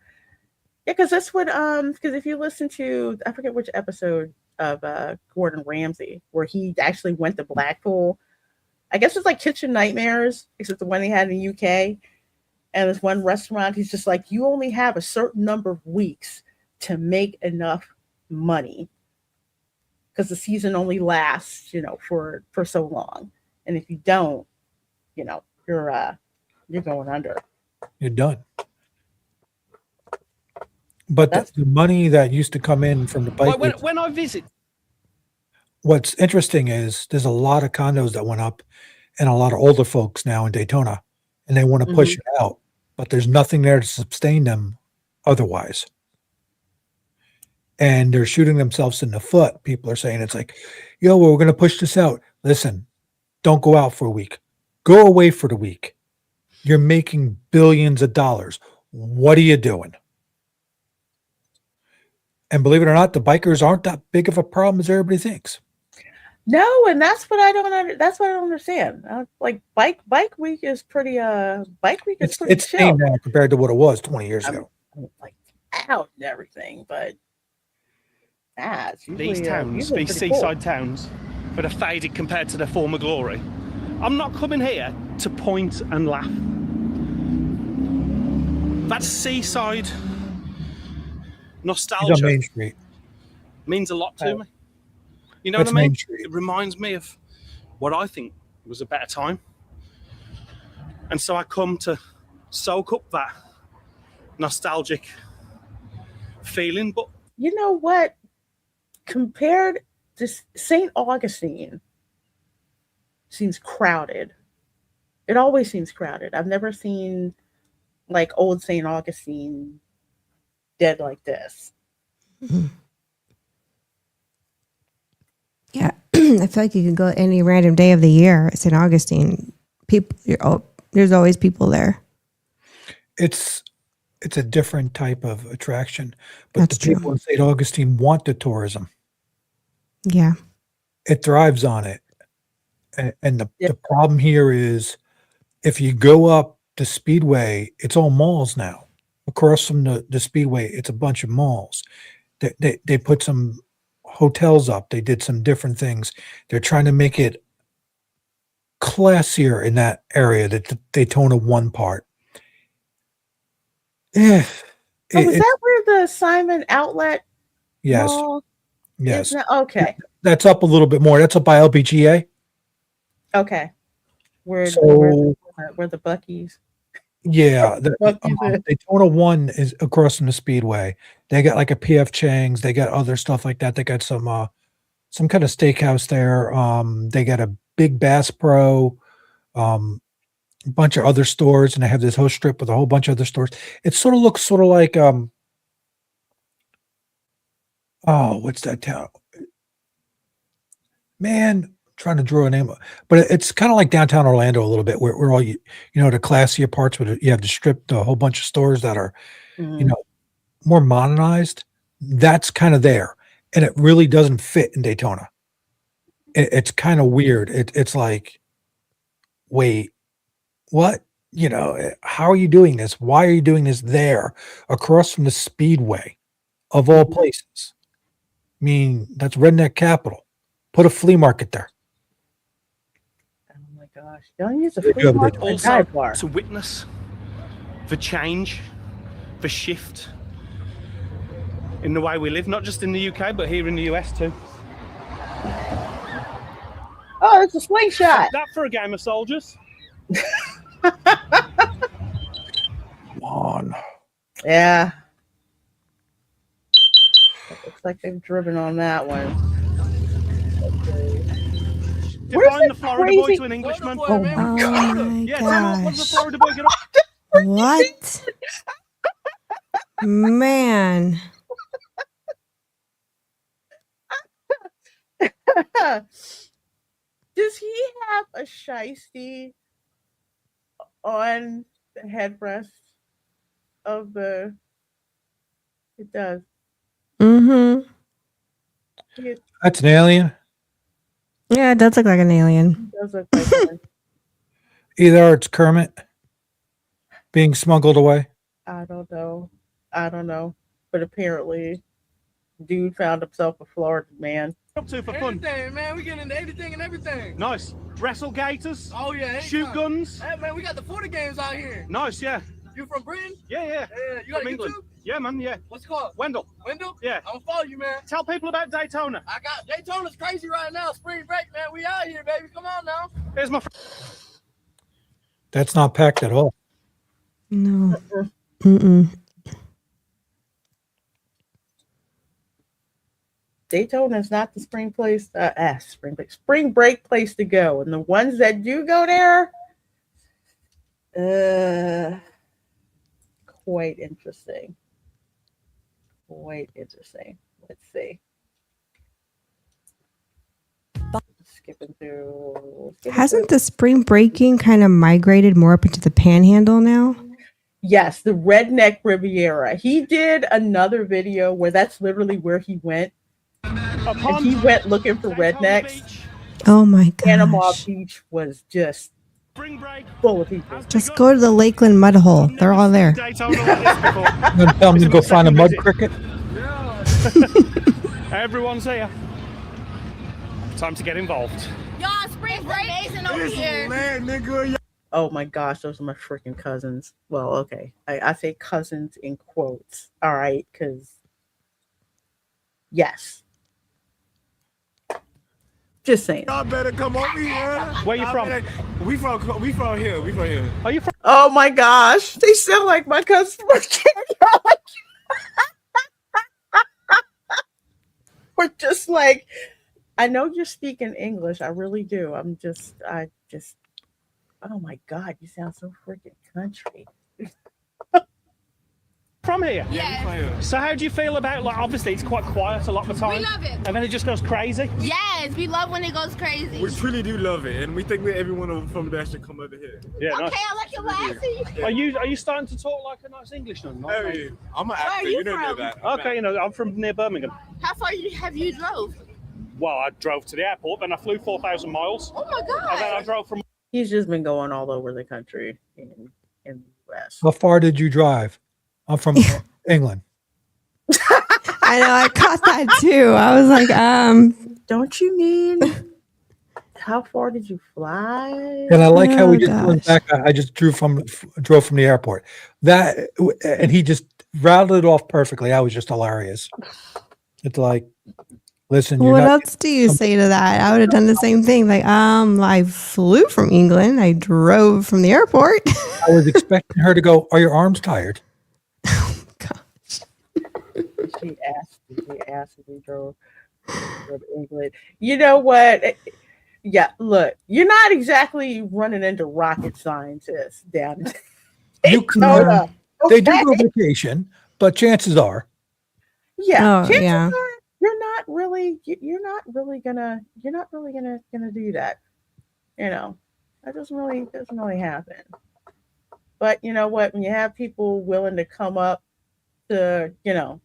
Yeah, because that's what because if you listen to, I forget which episode of Gordon Ramsay where he actually went to Blackpool. I guess it's like Kitchen Nightmares, except the one they had in the UK. And there's one restaurant, he's just like, you only have a certain number of weeks to make enough money because the season only lasts, for so long. And if you don't, you're going under. You're done. But the money that used to come in from the bike. When I visit. What's interesting is there's a lot of condos that went up and a lot of older folks now in Daytona, and they want to push it out, but there's nothing there to sustain them otherwise. And they're shooting themselves in the foot. People are saying it's like, we're going to push this out. Listen, don't go out for a week. Go away for the week. You're making billions of dollars. What are you doing? And believe it or not, the bikers aren't that big of a problem as everybody thinks. No, and that's what I don't understand. Like bike week is pretty it's chill. tame now compared to what it was 20 years ago. Like out and everything, but it's usually, these towns, these seaside towns that are faded compared to their former glory. I'm not coming here to point and laugh. That seaside nostalgia on Main Street means a lot to me. You know what I mean? It reminds me of what I think was a better time. And so I come to soak up that nostalgic feeling. But you know what? Compared to St. Augustine seems crowded. It always seems crowded. I've never seen like old St. Augustine dead like this. Mm-hmm. Yeah, I feel like you can go any random day of the year at St. Augustine. There's always people there. It's a different type of attraction, but that's the people in St. Augustine want the tourism. Yeah, it thrives on it, and the problem here is if you go up the Speedway, it's all malls now. across from the Speedway, it's a bunch of malls. They put some hotels up. They did some different things. They're trying to make it classier in that area, the Daytona 1 part. Yeah. Was that where the Simon Outlet Yes. Mall Yes. is now? Okay. That's up a little bit more. That's up by LPGA. Okay. Where the Buc-ee's? Yeah. Daytona 1 is across from the Speedway. They got like a PF Chang's. They got other stuff like that. They got some kind of steakhouse there. They got a big Bass Pro, a bunch of other stores, and they have this whole strip with a whole bunch of other stores. It sort of looks like what's that town? Man, I'm trying to draw a name, but it's kind of like downtown Orlando a little bit, where all the classier parts, but you have the strip, a whole bunch of stores that are, more modernized. That's kind of there, and it really doesn't fit in Daytona. It's kind of weird. It's like, wait, what? How are you doing this? Why are you doing this there, across from the Speedway, of all places? I mean, that's redneck capital. Put a flea market there. Oh my gosh! Don't use a flea market for a dive bar. To witness the change, the shift in the way we live, not just in the UK, but here in the US too. Oh, it's a slingshot. That for a game of soldiers. Come on. Yeah. It looks like they've driven on that one. Define the Florida boy to an Englishman. Oh my Yeah, gosh. what does the Florida boy get up? What? Man. Does he have a shiesty on the headrest of the? It does. Mm-hmm. That's an alien. Yeah, it does look like an alien. It does look like one. Either it's Kermit being smuggled away. I don't know. But apparently, dude found himself a Florida man. Up to for fun. Anything, man. We get into anything and everything. Nice. Wrestle gators. Oh yeah. Shoot guns. Hey man, we got the 40 games out here. Nice, yeah. You from Britain? Yeah. Yeah. You got From a England. YouTube? Yeah, man. Yeah. What's it called? Wendell. Wendell? Yeah. I'm gonna follow you, man. Tell people about Daytona. I got Daytona's crazy right now. Spring break, man. We out here, baby. Come on now. Here's my. That's not packed at all. No. Mm-mm. Daytona is not the spring break place to go, and the ones that do go there, quite interesting. Let's see. Skipping through. Hasn't the spring breaking kind of migrated more up into the Panhandle now? Yes, the Redneck Riviera. He did another video where that's literally where he went. And he went looking for rednecks. Oh my gosh. Panama Beach was just full of people. Just go to the Lakeland mud hole. They're all there. Then tell them to go find a mud cricket. Everyone's here. Time to get involved. Y'all, spring break amazing over here. Oh my gosh, those are my freaking cousins. Well, okay. I say cousins in quotes. All right, because yes. Just saying. Y'all better come over here. Where you from? We from here. Are you from? Oh my gosh, they sound like my customers. We're just like, I know you're speaking English. I really do. I just, oh my God, you sound so freaking country. From here? Yeah. From here. So how do you feel about, like, obviously it's quite quiet a lot of the time. We love it. And then it just goes crazy? Yes, we love when it goes crazy. We truly do love it, and we think that everyone from there should come over here. Yeah, okay, nice. I like your glasses. Are you starting to talk like a nice Englishman? Hey, I'm an Where are actor. you You don't know from? that. Okay, I'm from near Birmingham. How far have you drove? Well, I drove to the airport, then I flew 4,000 miles. Oh my And then I God. drove from... He's just been going all over the country in the US. How far did you drive? I'm from England. I know, I caught that too. I was like, Don't you mean how far did you fly? And I like how we just went back. I just drove from the airport. And he just rattled it off perfectly. I was just hilarious. It's like, listen, what else do you say to that? I would have done the same thing. Like, I flew from England. I drove from the airport. I was expecting her to go, are your arms tired? She asked if we drove to England. You know what? Yeah, look, you're not exactly running into rocket scientists down there. You can, they do go vacation, but chances are. Yeah, chances are you're not really gonna do that. You know, that doesn't really happen. But you know what? When you have people willing to come up to, to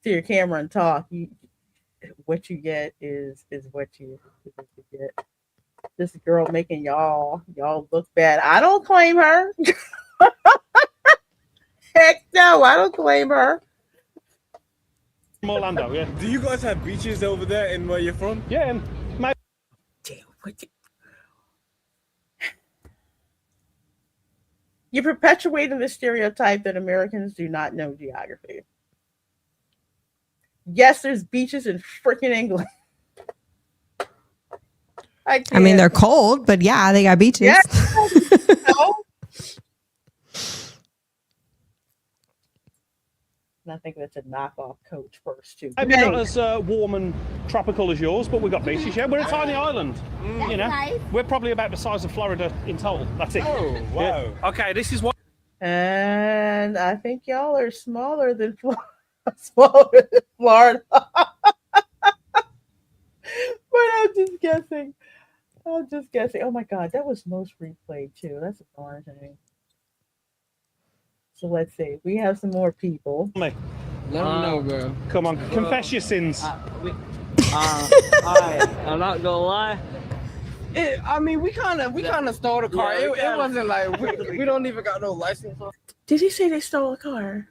your camera and talk, what you get is what you get. This girl making y'all look bad. I don't claim her. Heck no, I don't claim her. From Orlando, yeah. Do you guys have beaches over there in where you're from? Yeah, mate. You're perpetuating the stereotype that Americans do not know geography. Yes, there's beaches in freaking England. I mean, they're cold, but yeah, they got beaches. Yeah. And I think that's a knockoff coach first, too. Maybe not as warm and tropical as yours, but we've got beaches, yeah. We're a tiny island, you know. Nice. We're probably about the size of Florida in total. That's it. Oh, wow. Yeah. Okay, this is what... And I think y'all are smaller than Florida. But I'm just guessing. Oh my God, that was most replayed too. That's astonishing. So let's see. We have some more people. Let me know, bro. Come on, confess your sins. I'm not gonna lie. I mean, we kind of stole the car. It wasn't like we don't even got no license. Did he say they stole a car?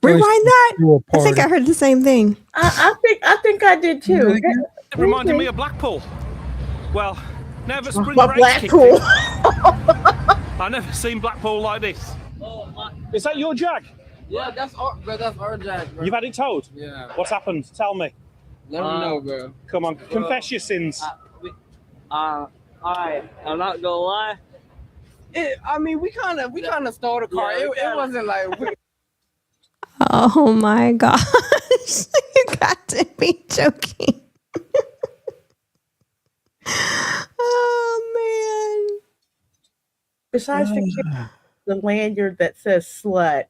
Rewind that. I think I heard the same thing. I think I did too. It reminded me of Blackpool. Well, never spring break. Blackpool. I've never seen Blackpool like this. Is that your Jag? Yeah, that's our Jag, bro. You've had it towed? Yeah. What's happened? Tell me. Let me know, bro. Come on, confess your sins. I'm not gonna lie. I mean, we kind of stole the car. It wasn't like. Oh my gosh! You got to be joking. Oh man! Besides the lanyard that says "slut,"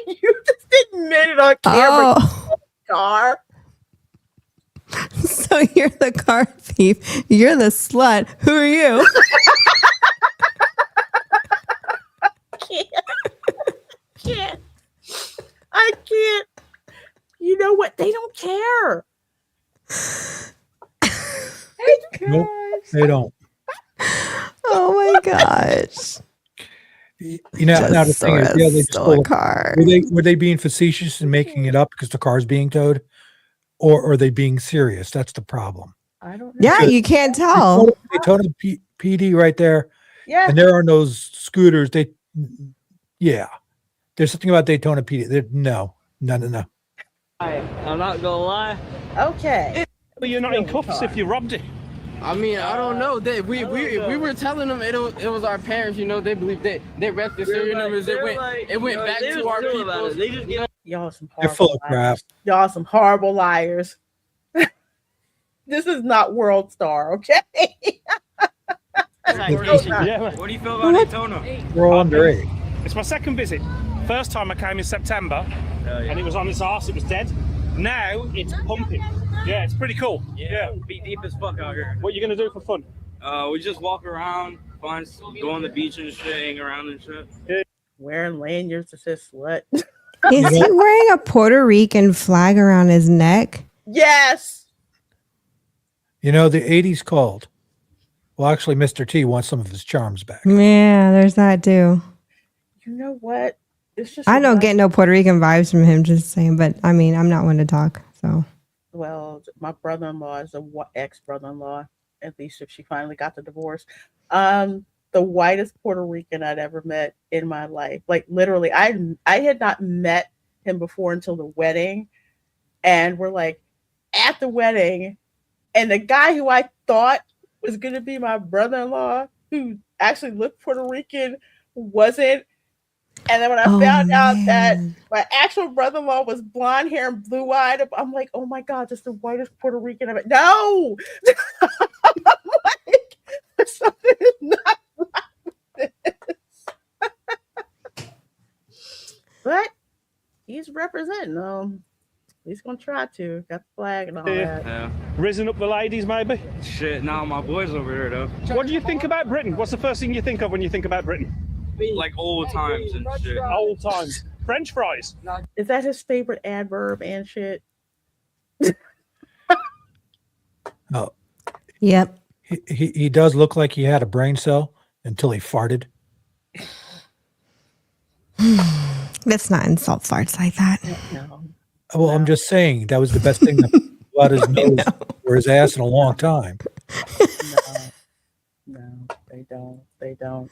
you just admitted on camera. Car. So you're the car thief. You're the slut. Who are you? Can't. I can't. You know what? They don't care. Nope, they don't. Oh my gosh. You know, now the thing is, they stole a car. Were they being facetious and making it up because the car's being towed? Or are they being serious? That's the problem. I don't know. Yeah, you can't tell. Daytona PD right there. Yeah. And there are those scooters. There's something about Daytona PD. No. I'm not gonna lie. Okay. But you're not in cuffs if you robbed it. I mean, I don't know. We were telling them it was our parents. You know, they believe they read the serial numbers. It went back to our people. Y'all some They're full of crap. Y'all some horrible liars. This is not World Star, okay? What do you feel about Daytona? We're all underage. It's my second visit. First time I came in September, and it was on its arse. It was dead. Now it's pumping. Yeah, it's pretty cool. Yeah, be deep as fuck out here. What are you gonna do for fun? We just walk around, go on the beach and shit, hang around and shit. Yeah. Wearing lanyards that says "slut." Is he wearing a Puerto Rican flag around his neck? Yes. You know, the 80s called. Well, actually, Mr. T wants some of his charms back. Yeah, there's that too. You know what? It's just I don't get no Puerto Rican vibes from him, just saying. But I mean, I'm not one to talk, so. Well, my brother-in-law is a ex-brother-in-law, at least if she finally got the divorce. The whitest Puerto Rican I'd ever met in my life. Like literally, I had not met him before until the wedding, and we're like at the wedding, and the guy who I thought was gonna be my brother-in-law, who actually looked Puerto Rican, wasn't. And then when I found out that my actual brother-in-law was blonde hair and blue-eyed, I'm like, oh my God, that's the whitest Puerto Rican I've ever. No! I'm like, something is not like this. But he's representing. He's gonna try to. Got the flag and all that. Yeah. Risen up the ladies, maybe? Shit, now my boys over here, though. What do you think about Britain? What's the first thing you think of when you think about Britain? Like old times and shit. Old times. French fries. Is that his favorite adverb and shit? Oh. Yep. He does look like he had a brain cell until he farted. Let's not insult farts like that. No. Well, I'm just saying that was the best thing that out his nose or his ass in a long time. No, they don't. They don't.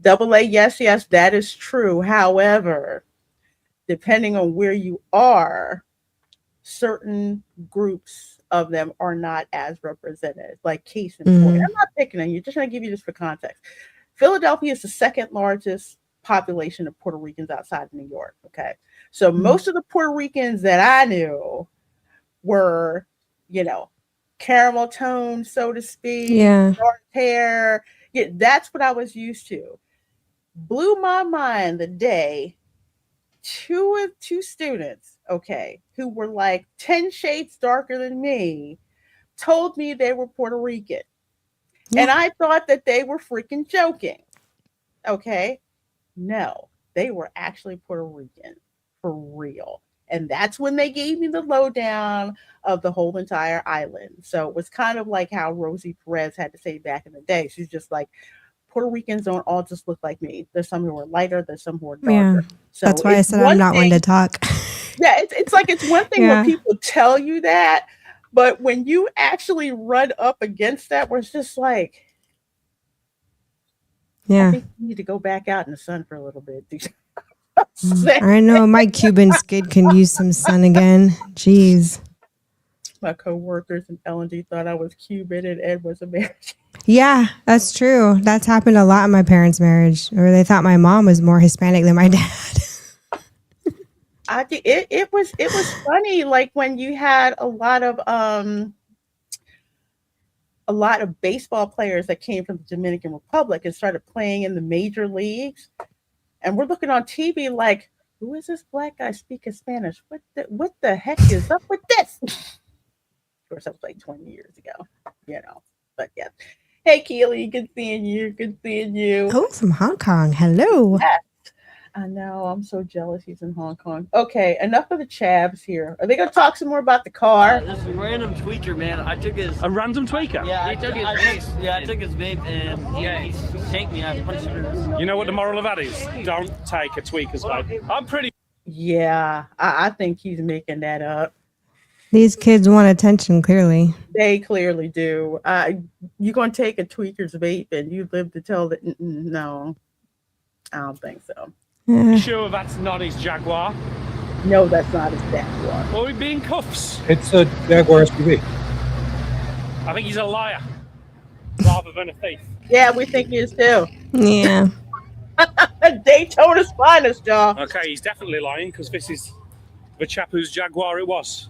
Double A, yes, that is true. However, depending on where you are, certain groups of them are not as represented. Like case in point. I'm not picking on you, just trying to give you this for context. Philadelphia is the second largest population of Puerto Ricans outside of New York. Okay. So most of the Puerto Ricans that I knew were, caramel toned, so to speak, dark hair. Yeah, that's what I was used to. Blew my mind the day two students, who were like 10 shades darker than me, told me they were Puerto Rican. Yeah. And I thought that they were freaking joking. Okay. No, they were actually Puerto Rican for real. And that's when they gave me the lowdown of the whole entire island. So it was kind of like how Rosie Perez had to say back in the day. She's just like, Puerto Ricans don't all just look like me. There's some who are lighter, there's some who are darker. Yeah, so that's why I said I'm not one to talk. Yeah, it's like it's one thing when people tell you that, but when you actually run up against that, where it's just like, I think you need to go back out in the sun for a little bit. I know my Cuban skid can use some sun again. Jeez. My co-workers in L&D thought I was Cuban and Ed was American. Yeah, that's true. That's happened a lot in my parents' marriage, or they thought my mom was more Hispanic than my dad. I think it was funny, like when you had a lot of baseball players that came from the Dominican Republic and started playing in the major leagues, and we're looking on TV like, who is this black guy speaking Spanish? What the heck is up with this? Of course, that was like 20 years ago, But yeah. Hey, Keely, good seeing you. Good seeing you. Oh, from Hong Kong. Hello. Yes. I know. I'm so jealous he's in Hong Kong. Okay, enough of the chavs here. Are they going to talk some more about the car? This is a random tweaker, man. I took his... A random tweaker? Yeah, I took his vape. Yeah, I took his vape, and he shanked me. I punched him. You know what the moral of that is? Don't take a tweaker's vape. I'm pretty... Yeah, I think he's making that up. These kids want attention, clearly. They clearly do. You're going to take a tweaker's vape and you live to tell that? No, I don't think so. You sure that's not his Jaguar? No, that's not his Jaguar. Will we be in cuffs? It's a Jaguar SUV. I think he's a liar rather than a thief. Yeah, we think he is too. Yeah. Daytona's finest, y'all. Okay, he's definitely lying because this is the chap whose Jaguar it was.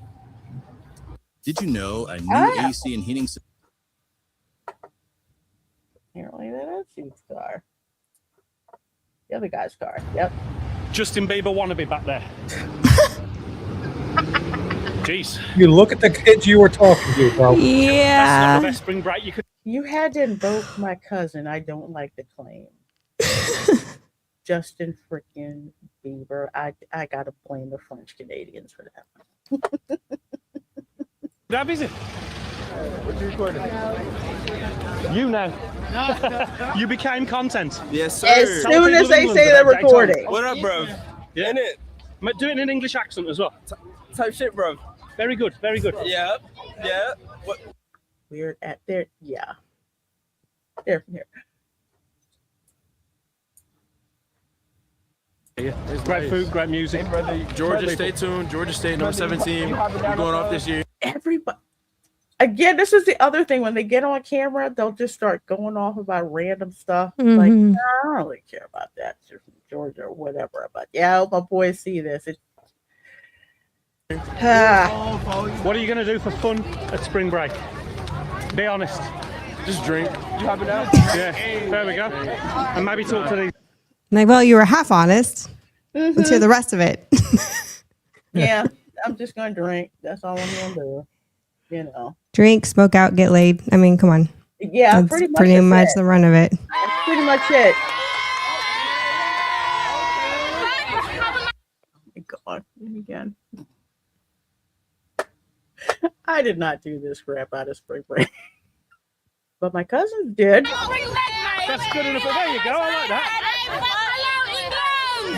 Did you know a new AC and heating system? Apparently that is his car. The other guy's car. Yep. Justin Bieber wannabe back there. Jeez. You look at the kids you were talking to, bro. Yeah. That's not the best spring break you could. You had to invoke my cousin. I don't like the claim. Justin freaking Bieber. I gotta blame the French Canadians for that. How is it? What you recording? You know. You became content. Yes, sir. As soon as they say they're recording. What up, bro? Yeah. In it. Do it in an English accent as well. Type shit, bro. Very good, very good. Yeah, yeah. What? We're at there. Yeah. There. It's great food, great music. Georgia, stay tuned. Georgia State, number 17. We're going off this year. Everybody. Again, this is the other thing. When they get on camera, they'll just start going off about random stuff. Like, Mhm. nah, I don't really care about that, Georgia or whatever. But yeah, I hope my boys see this. What are you going to do for fun at spring break? Be honest. Just drink. You have it out? Yeah, there we go. And maybe talk to these. Like, well, you were half honest. Let's hear the rest of it. Yeah, I'm just going to drink. That's all I'm going to do. You know. Drink, smoke out, get laid. I mean, come on. Yeah, That's pretty much it. the run of it. That's pretty much it. Oh my God. Again. I did not do this crap out of spring break. But my cousins did. That's good enough. There you go. I like that.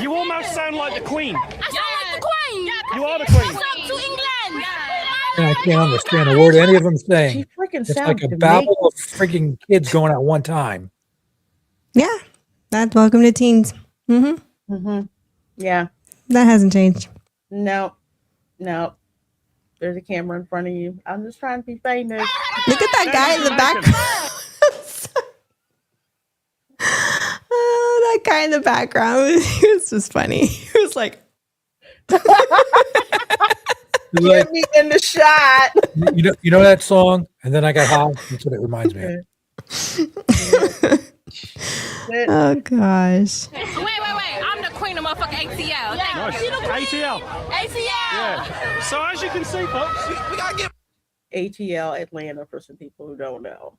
You almost sound like the Queen. I sound like the Queen. You are the Queen. What's up to England? And I can't understand a word any of them saying. She freaking It's sounds like a babble of freaking kids going at one time. Yeah. That's welcome to teens. Mm-hmm. Mm-hmm. Yeah. That hasn't changed. No. There's a camera in front of you. I'm just trying to be famous. Look at that guy in the background. Oh, that guy in the background. He was just funny. He was like, Get me in the shot. You know that song? And then I got high. That's what it reminds me of. oh gosh. Wait. I'm the queen of motherfucking ATL. Nice. ATL. Yeah. So as you can see, folks, we gotta get ATL Atlanta for some people who don't know.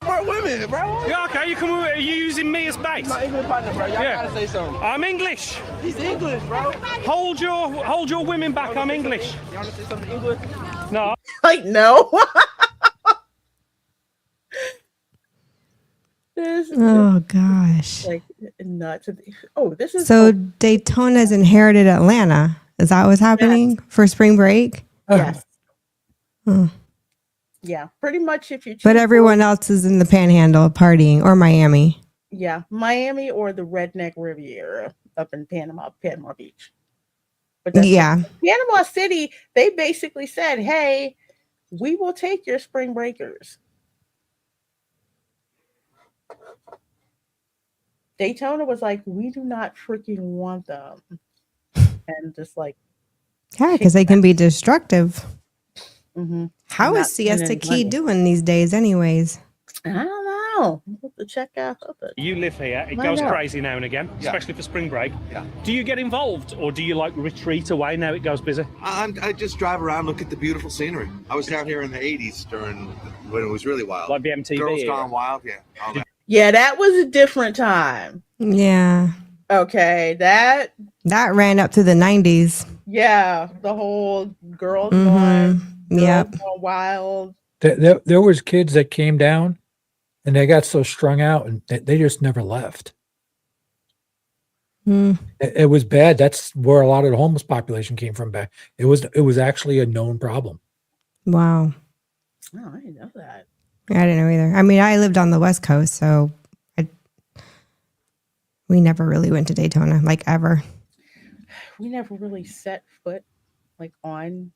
More women, bro. Yeah, okay. Are you using me as bait? My English partner, bro. Y'all gotta say something. I'm English. He's English, bro. Hold your women back. I'm English. You wanna say something English? No. Like no. Oh gosh. Like nuts. Oh, this is So Daytona's inherited Atlanta. Is that what's happening for spring break? Yes. Oh. Yeah, pretty much if you choose But everyone else is in the Panhandle partying or Miami. Yeah, Miami or the Redneck Riviera up in Panama Beach. But Yeah. Panama City, they basically said, "Hey, we will take your spring breakers." Daytona was like, "We do not freaking want them," and just like, Yeah, because they can be destructive. mm-hmm. How is Siesta Key doing these days, anyways? I don't know. We'll have to check out. You live here. It I goes know. crazy now and again, Yeah. especially for spring break. Yeah. Do you get involved, or do you like retreat away now it goes busy? I just drive around, look at the beautiful scenery. I was down here in the 80s when it was really wild. Like the MTV Girls era. Gone Wild, yeah. All that. Yeah, that was a different time. Yeah. Okay, that ran up through the 90s. yeah, the whole girls Mhm. gone Yep. wild. There was kids that came down and they got so strung out and they just never left. Mm. It was bad. That's where a lot of the homeless population came from back. It was actually a known problem. Wow. Oh, I didn't know that. I didn't know either. I mean, I lived on the West Coast, so we never really went to Daytona, like ever. We never really set foot like on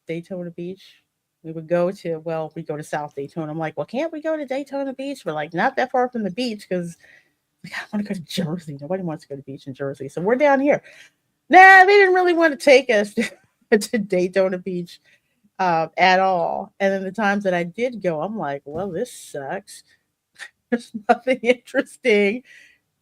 Daytona Beach. We would go to we go to South Daytona. I'm like, well, can't we go to Daytona Beach? We're like, not that far from the beach because I want to go to Jersey. Nobody wants to go to the beach in Jersey. So we're down here. Nah, they didn't really want to take us to Daytona Beach at all. And then the times that I did go, I'm like, well, this sucks. There's nothing interesting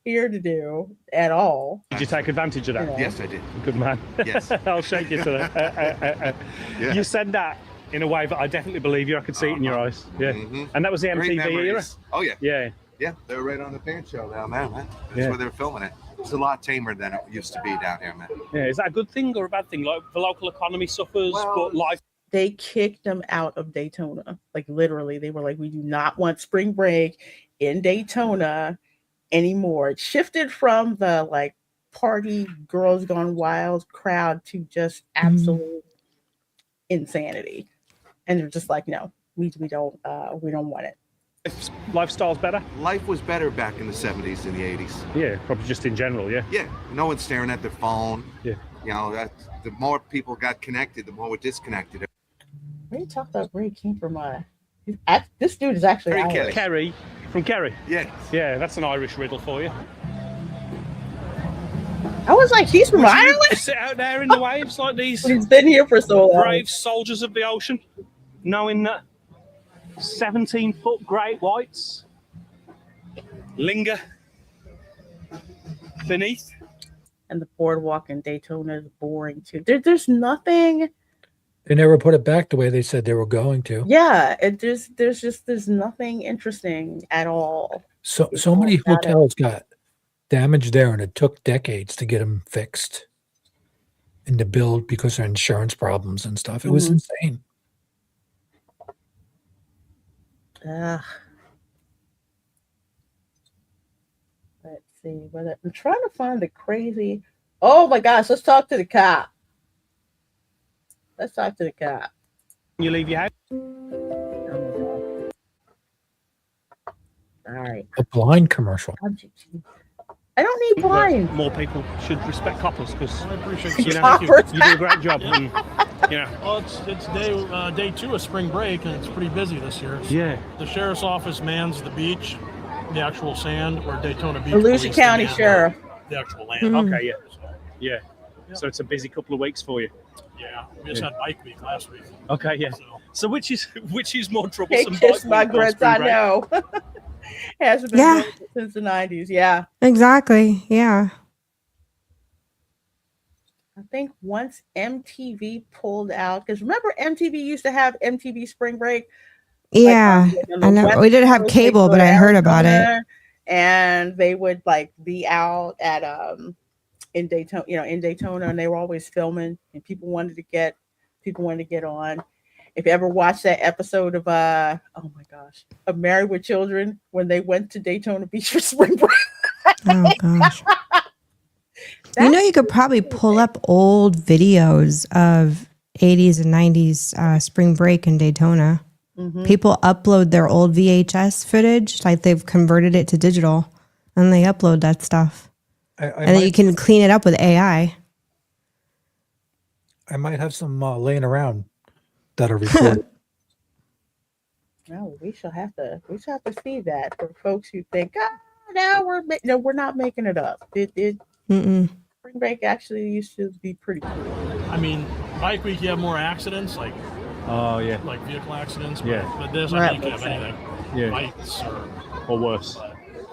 here to do at all. Did you take advantage of that? Yeah. Yes, I did. Good man. Yes. I'll shake you to that. Yeah. You said that in a way that I definitely believe you. I could see it in your eyes. Yeah. Mhm. And that was the Great MTV era? memories. Oh, yeah. Yeah. Yeah, they were right on the fan show down there, man. That's Yeah. where they were filming it. It's a lot tamer than it used to be down here, man. Yeah. Is that a good thing or a bad thing? Like the local economy suffers, Well, but life. they kicked them out of Daytona. Like literally, they were like, we do not want spring break in Daytona anymore. It shifted from the like party girls gone wild crowd to just absolute insanity. And they're just like, no, we don't want it. Lifestyle's better? Life was better back in the 70s and the 80s. Yeah, probably just in general, yeah. Yeah, no one's staring at their phone. Yeah. You know, the more people got connected, the more we're disconnected. When you talk about where he came from, this dude is actually Irish. Kerry, from Kerry? Yeah. Yeah, that's an Irish riddle for you. I was like, he's from Ireland? Sit out there in the waves like these. He's been here for so long. Brave soldiers of the ocean, knowing that 17-foot great whites linger beneath. And the boardwalk in Daytona is boring too. There's nothing. They never put it back the way they said they were going to. Yeah, there's nothing interesting at all. So many hotels got damaged there, and it took decades to get them fixed and to build because of insurance problems and stuff. It was insane. Let's see whether I'm trying to find the crazy. Oh my gosh, let's talk to the cop. Let's talk to the cop. You leave your house. All right. A blind commercial. I don't need blinds. More people should respect coppers because you do a great job. And, Well, it's day 2 of spring break, and it's pretty busy this year. So Yeah. The sheriff's office mans the beach, the actual sand, or Daytona Beach. Volusia Police County man Sheriff. The actual land. Okay, yeah. So it's a busy couple of weeks for you. Yeah, we just had bike week last week. Okay, yeah. So which is more Hey, troublesome? kiss my bike week or grits, spring I break? know. Hasn't been Yeah. since the 90s. Yeah. Exactly. Yeah. I think once MTV pulled out, because remember MTV used to have MTV Spring Break. Yeah. I know. We didn't have cable, but I heard about it. And they would like be out at in Daytona, and they were always filming, and people wanted to get on. If you ever watched that episode of oh my gosh, of Married with Children, when they went to Daytona Beach for spring break. Oh gosh. You could probably pull up old videos of 80s and 90s spring break in Daytona. Mm-hmm. People upload their old VHS footage, like they've converted it to digital, and they upload that stuff. And then you can clean it up with AI. I might have some laying around that are recorded. No, we shall have to see that for folks who think, we're not making it up. Spring break actually used to be pretty cool. I mean, bike week you have more accidents, like like vehicle accidents. But this I think you have anything. Yeah. Fights or worse.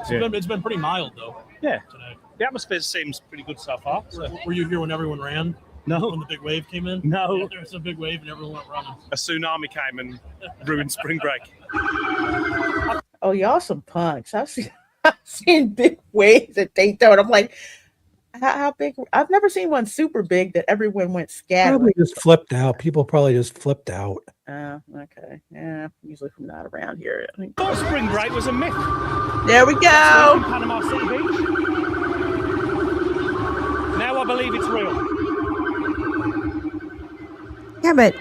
It's been pretty mild though. Yeah. Today. The atmosphere seems pretty good so far. So. Were you here when everyone ran? No. When the big wave came in? No. Yeah, there was a big wave and everyone went running. A tsunami came and ruined spring break. Oh, y'all some punks. I've seen big waves at Daytona. I'm like, how big? I've never seen one super big that everyone went scattering. Probably just flipped out. People probably just flipped out. Oh, okay. Yeah, usually from not around here. I think. Spring break was a myth. There we go. Panama City Beach. Now I believe it's real. Yeah, but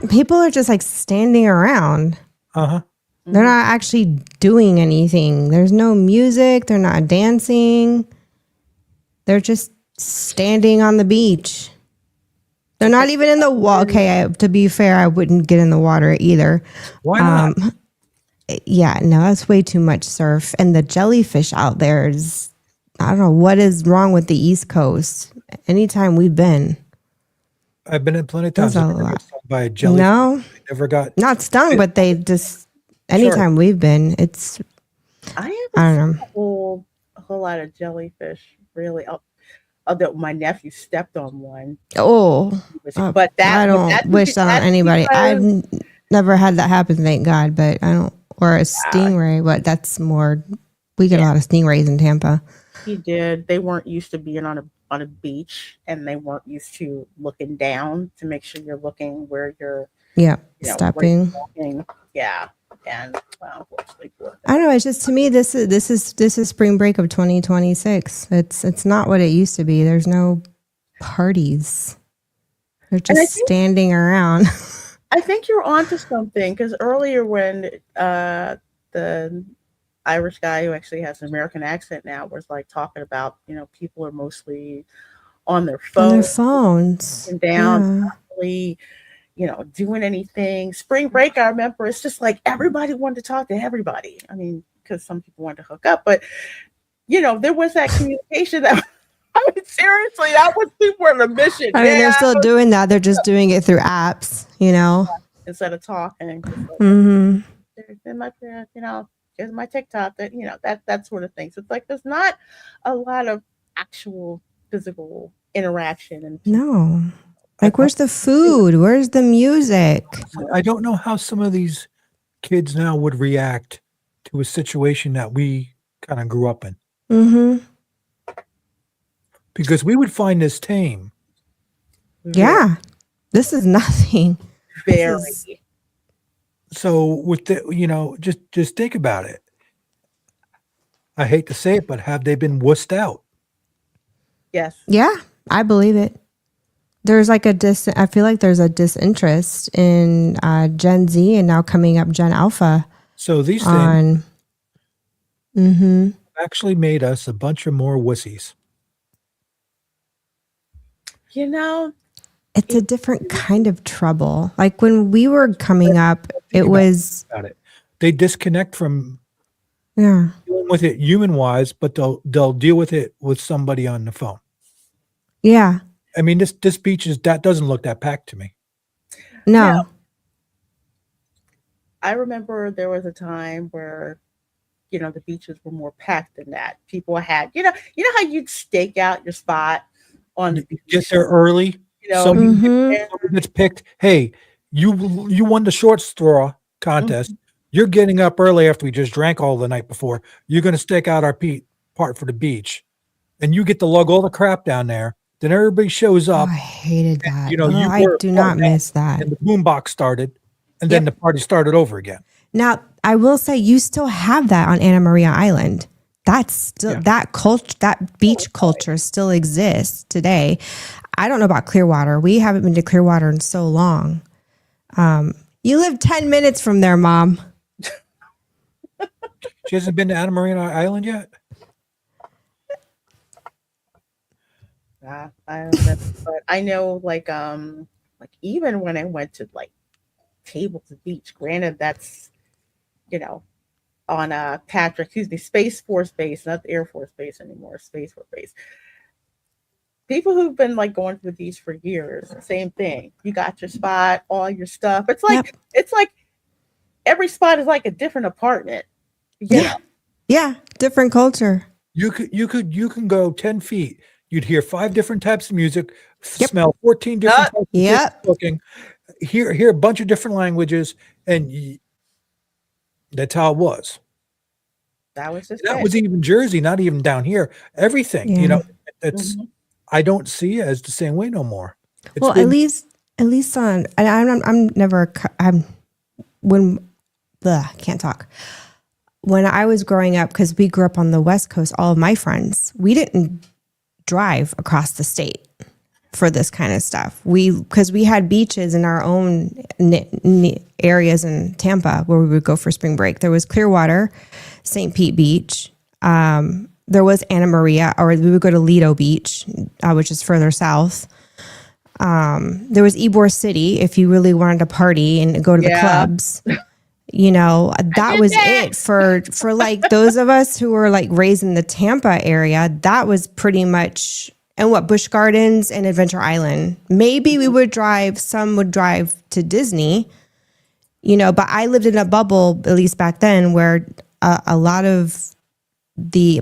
people are just like standing around. Uh-huh. They're not actually doing anything. There's no music. They're not dancing. They're just standing on the beach. They're not even in the water. Okay, to be fair, I wouldn't get in the water either. Why not? Yeah, no, that's way too much surf. And the jellyfish out there is, I don't know what is wrong with the East Coast. Anytime we've been. I've been in plenty of times. There's a I've never lot. got stung by a jellyfish. No. I never got. Not stung, but they just, anytime we've been, it's, I don't haven't know. seen a whole lot of jellyfish, really. Although my nephew stepped on one. Oh, but that I don't wish that on anybody. I've never had that happen, thank God. But I don't, or a stingray. But that's more. We get a lot of stingrays in Tampa. He did. They weren't used to being on a on a beach and they weren't used to looking down to make sure you're looking where you're stepping. Yeah. And well, unfortunately, I don't know. It's just, to me, this is spring break of 2026. It's not what it used to be. There's no parties. They're just standing around. I think you're onto something, because earlier when the Irish guy who actually has an American accent now was like talking about, people are mostly on their phones, and down, not really, doing anything. Spring break, I remember, it's just like everybody wanted to talk to everybody. I mean, because some people wanted to hook up, but there was that communication that. I mean, seriously, that was people were on a mission. I mean, they're still doing that. They're just doing it through apps, instead of talking. Mm-hmm. In my parents, here's my TikTok. That sort of thing. So it's like there's not a lot of actual physical interaction. And no, like where's the food? Where's the music? I don't know how some of these kids now would react to a situation that we kind of grew up in. Mm-hmm. Because we would find this tame. Yeah. This is nothing. Very. So with the, just think about it. I hate to say it, but have they been wussed out? Yes. Yeah, I believe it. There's like I feel like there's a disinterest in Gen Z and now coming up Gen Alpha. So these things actually made us a bunch of more wussies. It's a different kind of trouble. Like when we were coming up, it was about it. They disconnect from dealing with it human wise, but they'll deal with it with somebody on the phone. Yeah. I mean, this beach that doesn't look that packed to me. No. I remember there was a time where the beaches were more packed than that. People had, how you'd stake out your spot on the beach. Get there early. Somebody gets picked. Hey, you won the short straw contest. You're getting up early after we just drank all the night before. You're going to stake out our part for the beach, and you get to lug all the crap down there. Then everybody shows up. I hated that. And, I do not miss that. And the boombox started, and then the party started over again. Now, I will say you still have that on Anna Maria Island. That's still that culture, that beach culture still exists today. I don't know about Clearwater. We haven't been to Clearwater in so long. You live 10 minutes from there, Mom. She hasn't been to Anna Maria Island yet? I don't know, but I know, like even when I went to Tables Beach, granted that's on Space Force Base, not the Air Force Base anymore, Space Force Base. People who've been going to the beach for years, same thing. You got your spot, all your stuff. It's like every spot is like a different apartment. Yeah, different culture. You can go 10 feet. You'd hear 5 different types of music, smell 14 different types of cooking, hear a bunch of different languages, and that's how it was. That was even Jersey, not even down here. Everything, it's I don't see it as the same way no more. At least on can't talk. When I was growing up, because we grew up on the West Coast, all of my friends, we didn't drive across the state for this kind of stuff. Because we had beaches in our own areas in Tampa where we would go for spring break. There was Clearwater, St. Pete Beach. There was Anna Maria, or we would go to Lido Beach, which is further south. There was Ybor City if you really wanted to party and go to the clubs. That was it for those of us who were raised in the Tampa area. That was pretty much, and Busch Gardens and Adventure Island. Maybe we would drive, some would drive to Disney, but I lived in a bubble, at least back then, where a lot of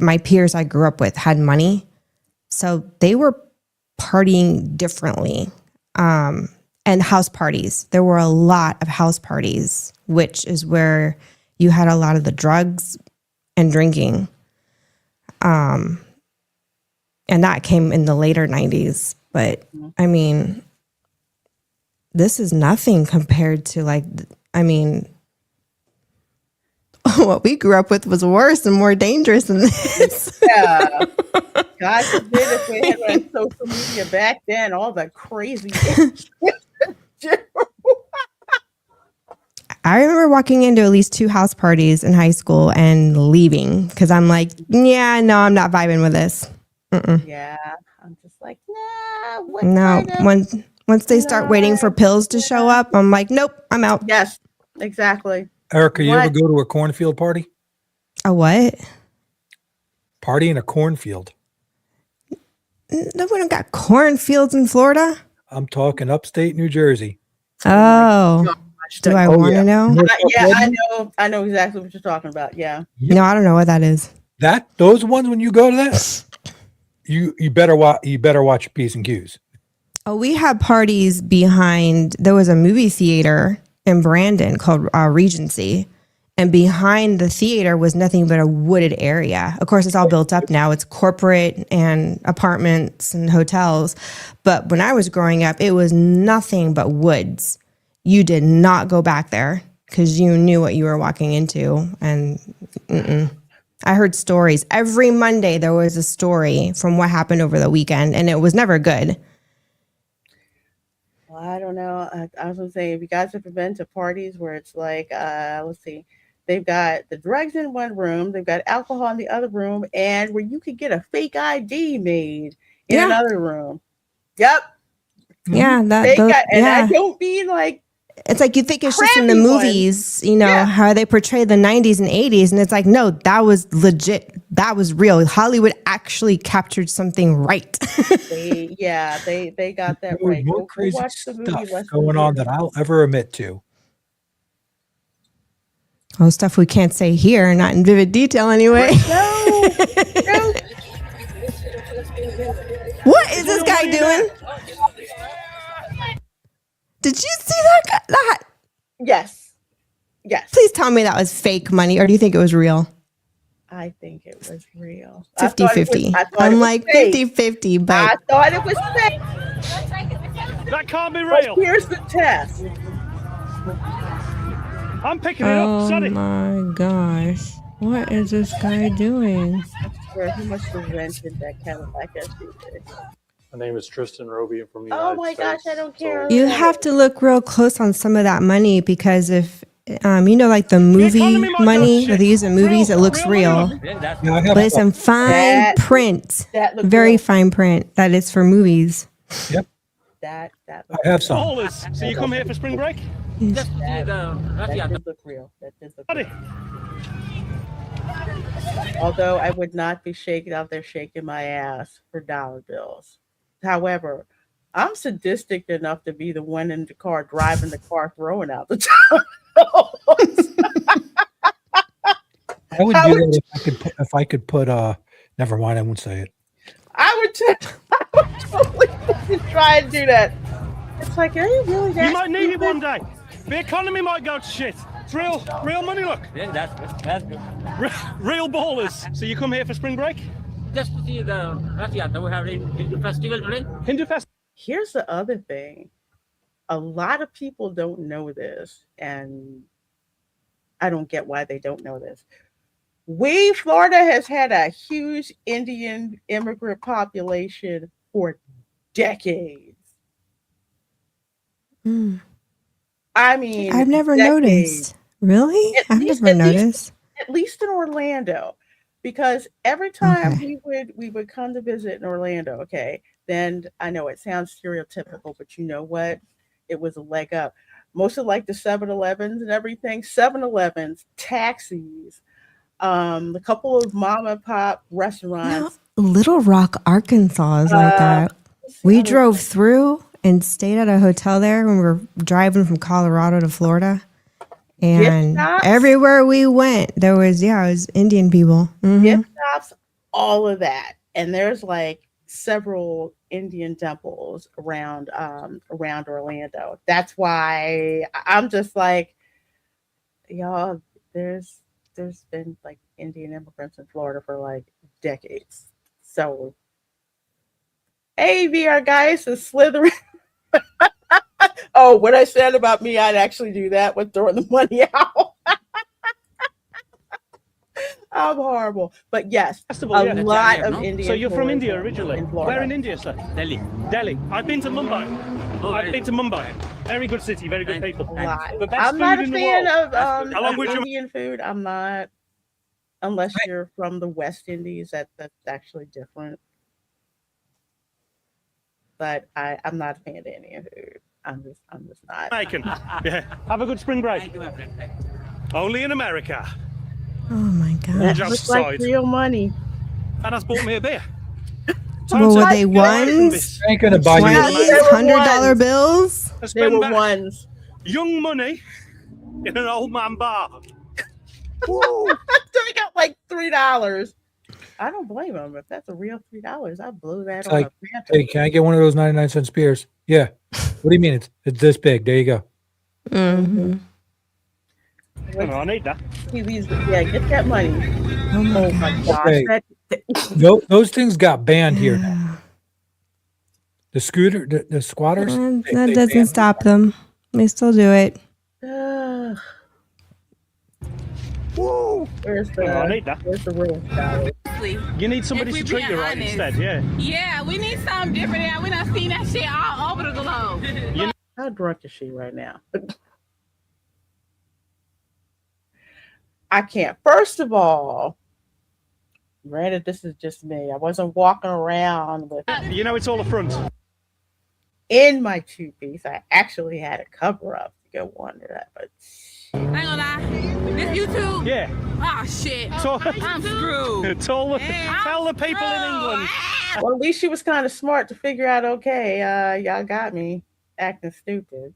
my peers I grew up with had money. So they were partying differently. And house parties. There were a lot of house parties, which is where you had a lot of the drugs and drinking. And And that came in the later 90s. But I mean, this is nothing compared to like, I mean, what we grew up with was worse and more dangerous than this. Yeah. God forbid if we had like social media back then, all the crazy. I remember walking into at least 2 house parties in high school and leaving because I'm like, yeah, no, I'm not vibing with this. Mm-mm. Yeah, I'm just like, nah. What No, kind of, once they start waiting for pills to show up, I'm like, nope, I'm out. Yes, exactly. Erica, you ever go to a cornfield party? A what? Party in a cornfield. No, we don't got cornfields in Florida. I'm talking upstate New Jersey. Oh, do I want to know? Yeah, I know exactly what you're talking about. Yeah. No, I don't know what that is. Those ones when you go to that, you better watch P's and Q's. Oh, we had parties behind. There was a movie theater in Brandon called Regency, and behind the theater was nothing but a wooded area. Of course, it's all built up now. It's corporate and apartments and hotels. But when I was growing up, it was nothing but woods. You did not go back there because you knew what you were walking into. And I heard stories. Every Monday, there was a story from what happened over the weekend, and it was never good. Well, I don't know. I was gonna say, if you guys have ever been to parties where it's like, let's see, they've got the drugs in one room, they've got alcohol in the other room, and where you could get a fake ID made in another room. Yep. Yeah, I don't mean like. It's like you think it's just in the movies, how they portray the 90s and 80s. And it's like, no, that was legit. That was real. Hollywood actually captured something right. they got that right. More crazy stuff going on that I'll ever admit to. Oh, stuff we can't say here, not in vivid detail anyway. No. What is this guy doing? Did you see that? Yes. Please tell me that was fake money, or do you think it was real? I think it was real. 50-50. I'm like 50-50, but I thought it was fake. That can't be real. But here's the test. I'm picking it up. Sorry. Oh my gosh. What is this guy doing? I swear he must have rented that Cadillac SUV. My name is Tristan Roby. I'm from the United States. Gosh, I don't care. You have to look real close on some of that money because if like the movie money that they use in movies, it looks real. But it's in fine print, very fine print that is for movies. Yep. That I have some. So you come here for spring break? That did look real. That did look real. Although I would not be out there shaking my ass for dollar bills. However, I'm sadistic enough to be the one in the car driving the car, throwing out the dollar bills. I would do that if I could put never mind, I won't say it. I would totally try and do that. It's like, are you really that? You might need it one day. The economy might go to shit. It's real money, look. Yeah, that's good. Real ballers. So you come here for spring break? Just to see the we have Hindu festival today. Hindu festival. Here's the other thing. A lot of people don't know this, and I don't get why they don't know this. Florida has had a huge Indian immigrant population for decades. I mean, I've never noticed. Really? I've never noticed. At least in Orlando. Because every time we would come to visit in Orlando, then I know it sounds stereotypical, but you know what? It was a leg up. Most of like the 7-Elevens and everything, 7-Elevens, taxis, a couple of mom and pop restaurants. No, Little Rock, Arkansas is like that. We drove through and stayed at a hotel there when we were driving from Colorado to Florida. And everywhere we went, there was, it was Indian people. Gift shops, all of that. And there's like several Indian temples around Orlando. That's why I'm just like, y'all, there's been like Indian immigrants in Florida for like decades. So Hey, VR guys, is slithering. Oh, what I said about me, I'd actually do that with throwing the money out. I'm horrible. But yes, Festival, a yeah. lot of Indian. So you're from India tourism originally? in Florida. Where in India, sir? Delhi. Delhi. I've been to Mumbai. I've been to Mumbai. Very good city, very good people. A lot. The best I'm not food a in the fan world. of How long was your Indian food. I'm not, unless you're from the West Indies. That's actually different. But I'm not a fan of Indian food. I'm just not. Jamaican? Yeah. Have a good spring break. Only in America. Oh my That gosh. looks like real money. And has bought me a beer. Well, were they ones? I ain't gonna buy you. $100 bills? They were ones. Young money in an old man bar. They got like $3. I don't blame them. If that's a real $3, I'd blow that It's on like, a phantom. hey, can I get one of those 99-cent spears? Yeah. What do you mean? It's this big. There you go. Mm-hmm. I need that. Yeah, get that money. Oh my gosh. Okay. Those things got banned here now. The scooter, the squatters. That doesn't stop them. They still do it. Where's I need that. Where's the real You need somebody to treat you right instead, yeah. Yeah, we need something different. We done seen that shit all over the globe. How drunk is she right now? I can't. First of all, granted, this is just me. I wasn't walking around with. You know, it's all a front. In my two-piece, I actually had a cover up to go under that, but. I ain't gonna lie. This YouTube? Yeah. Oh shit. I'm screwed. Tell the people in England. Well, at least she was kind of smart to figure out, okay, y'all got me acting stupid.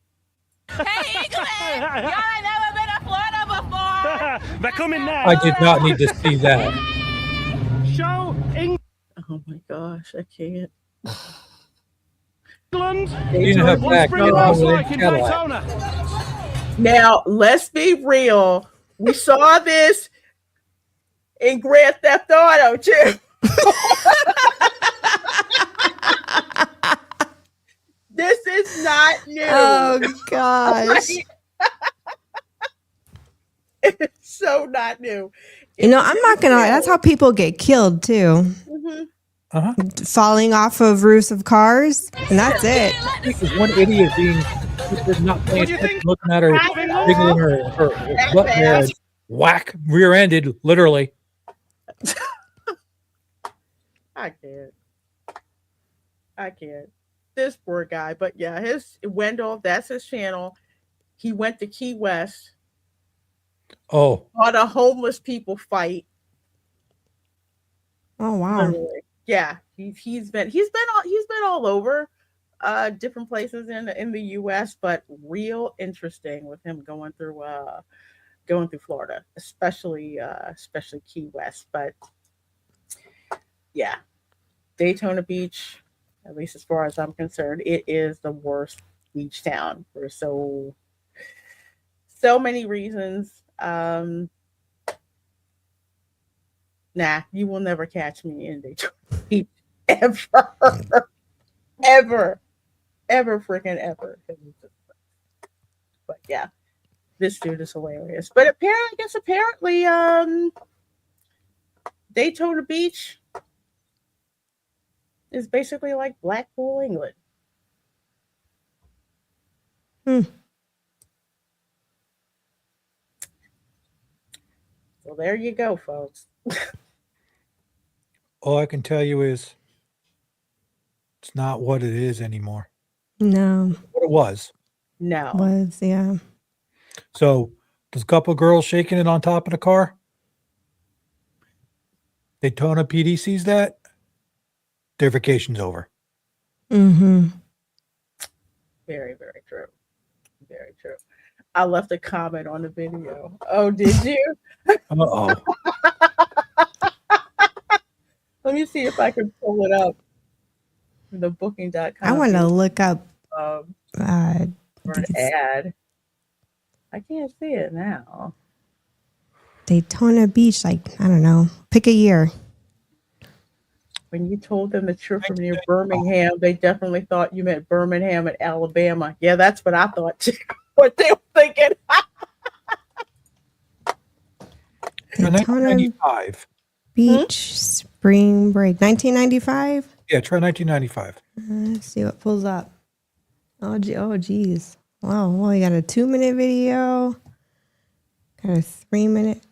Hey, England! Y'all ain't never been to Florida before. They're coming now. I did not need to see that. Show England. Oh my gosh, I can't. England. What's bringing those like in Daytona? Now, let's be real. We saw this in Grand Theft Auto, too. This is not new. Oh, gosh. It's so not new. You know, I'm not going to lie. That's how people get killed, too. Mm-hmm. Uh-huh. Falling off of roofs of cars, and that's it. Because one idiot being not paying attention, looking at her, wiggling her butt there, and whack, rear-ended, literally. I can't. This poor guy. But yeah, Wendell, that's his channel. He went to Key West. Oh. On a homeless people fight. Oh wow. Literally. Yeah, he's been all over different places in the US, but real interesting with him going through Florida, especially Key West. But yeah, Daytona Beach, at least as far as I'm concerned, it is the worst beach town for so many reasons. Nah, you will never catch me in Daytona Beach ever, freaking ever. But yeah, this dude is hilarious. But apparently, Daytona Beach is basically like Blackpool, England. So there you go, folks. All I can tell you is it's not what it is anymore. No. What it was. No. Was, yeah. So there's a couple of girls shaking it on top of the car. Daytona PD sees that. Their vacation's over. Mm-hmm. Very, very true. Very true. I left a comment on the video. Oh, did you? Uh-oh. Let me see if I can pull it up. The booking.com. I want to look up for an ad. I can't see it now. Daytona Beach, like, I don't know. Pick a year. When you told them that you're from near Birmingham, they definitely thought you meant Birmingham and Alabama. Yeah, that's what I thought too. What they were thinking. 1995. Beach spring break. 1995? Yeah, try 1995. Let's see what pulls up. Oh, geez. Wow. Well, we got a 2-minute video. Got a 3-minute.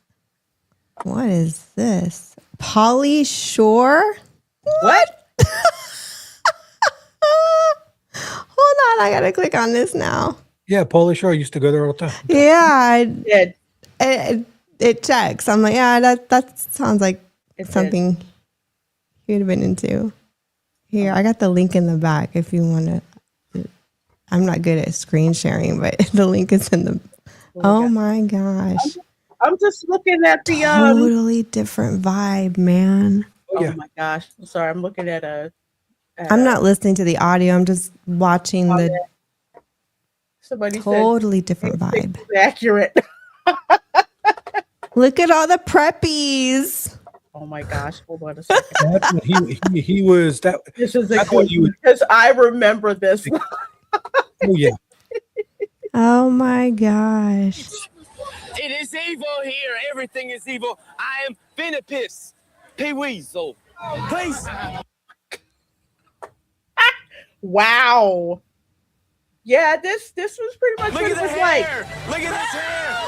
What is this? Polly Shore? What? Hold on. I got to click on this now. Yeah, Polish Shore used to go there all the time. Yeah. Did. It checks. I'm like, yeah, that sounds like something he would have been into. Here, I got the link in the back if you want to. I'm not good at screen sharing, but the link is in the. Oh my gosh. I'm just looking at the totally different vibe, man. Oh my gosh. I'm sorry. I'm looking at a. I'm not listening to the audio. I'm just watching the. Somebody totally different vibe. Accurate. Look at all the preppies. Oh my gosh! Hold on a second. he was that. This is a good because I remember this. Oh yeah. Oh my gosh. It is evil here. Everything is evil. I am finna piss. Pee Weasel. Please. Wow. Yeah, this was pretty much Look what at it the was hair. like. Look at this hair.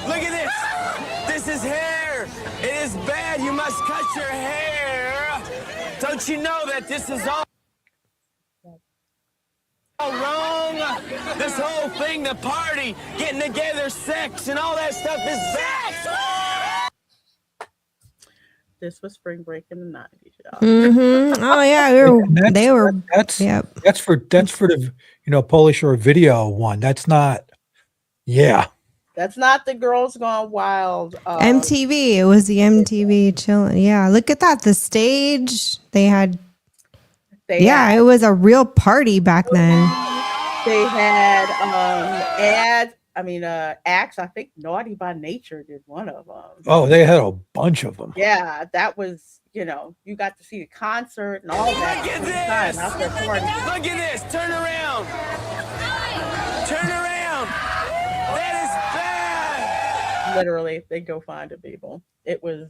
Look at this. This is hair. It is bad. You must cut your hair. Don't you know that this is all wrong? This whole thing, the party, getting together, sex, and all that stuff is bad. This was spring break in the 90s, y'all. Mm-hmm. Oh yeah, that's for the Polish Shore video one. That's not. Yeah. That's not the Girls Gone Wild. MTV. It was the MTV chilling. Yeah, look at that. The stage they had. It was a real party back then. They had ads. I mean, acts. I think Naughty by Nature did one of them. Oh, they had a bunch of them. Yeah, that was, you got to see the concert and all that. Look at this. Look at this. Turn around. Turn around. That is bad. Literally, they go find the people. It was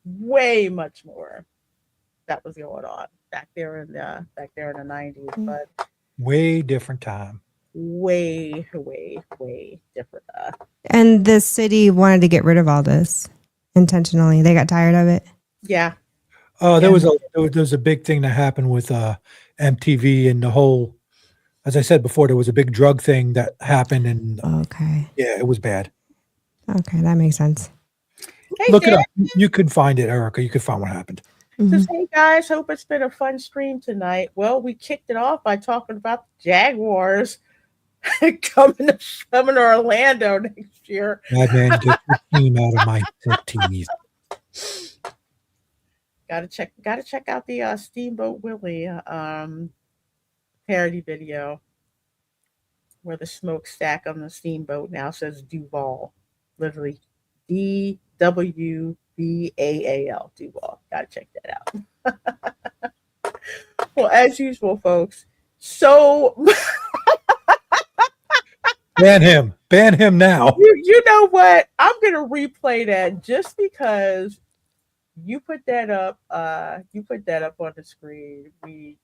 way much more that was going on back there in the 90s, but way different time. Way different. And the city wanted to get rid of all this intentionally. They got tired of it. Yeah. There was a big thing that happened with MTV and the whole. As I said before, there was a big drug thing that happened, and yeah, it was bad. Okay, that makes sense. Hey, look it up. You could find it, Erica. You could find what happened. Says, hey guys, hope it's been a fun stream tonight. Well, we kicked it off by talking about the Jaguars coming to Orlando next year. Man, get your team out of my teeth. Gotta check out the Steamboat Willie parody video where the smokestack on the steamboat now says Duval. Literally DWBAAL Duval. Gotta check that out. Well, as usual, folks. So ban him now. You know what? I'm gonna replay that just because you put that up on the screen.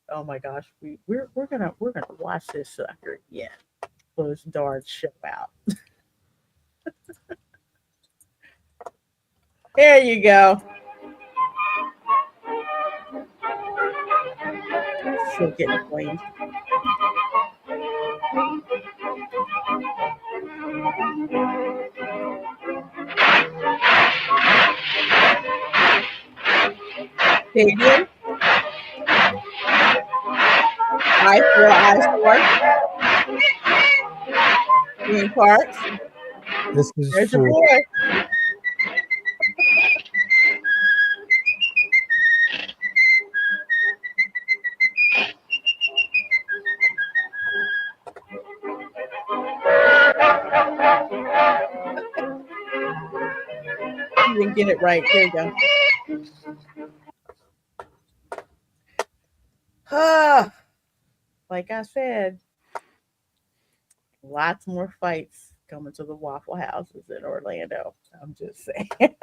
Oh my gosh, we're gonna watch this sucker again. Close the darn show out. There you go. Still getting clean. Canadian. I4. Green Parks. This is There's your boy. You didn't get it right. There you go. Like I said, lots more fights coming to the Waffle Houses in Orlando. I'm just saying.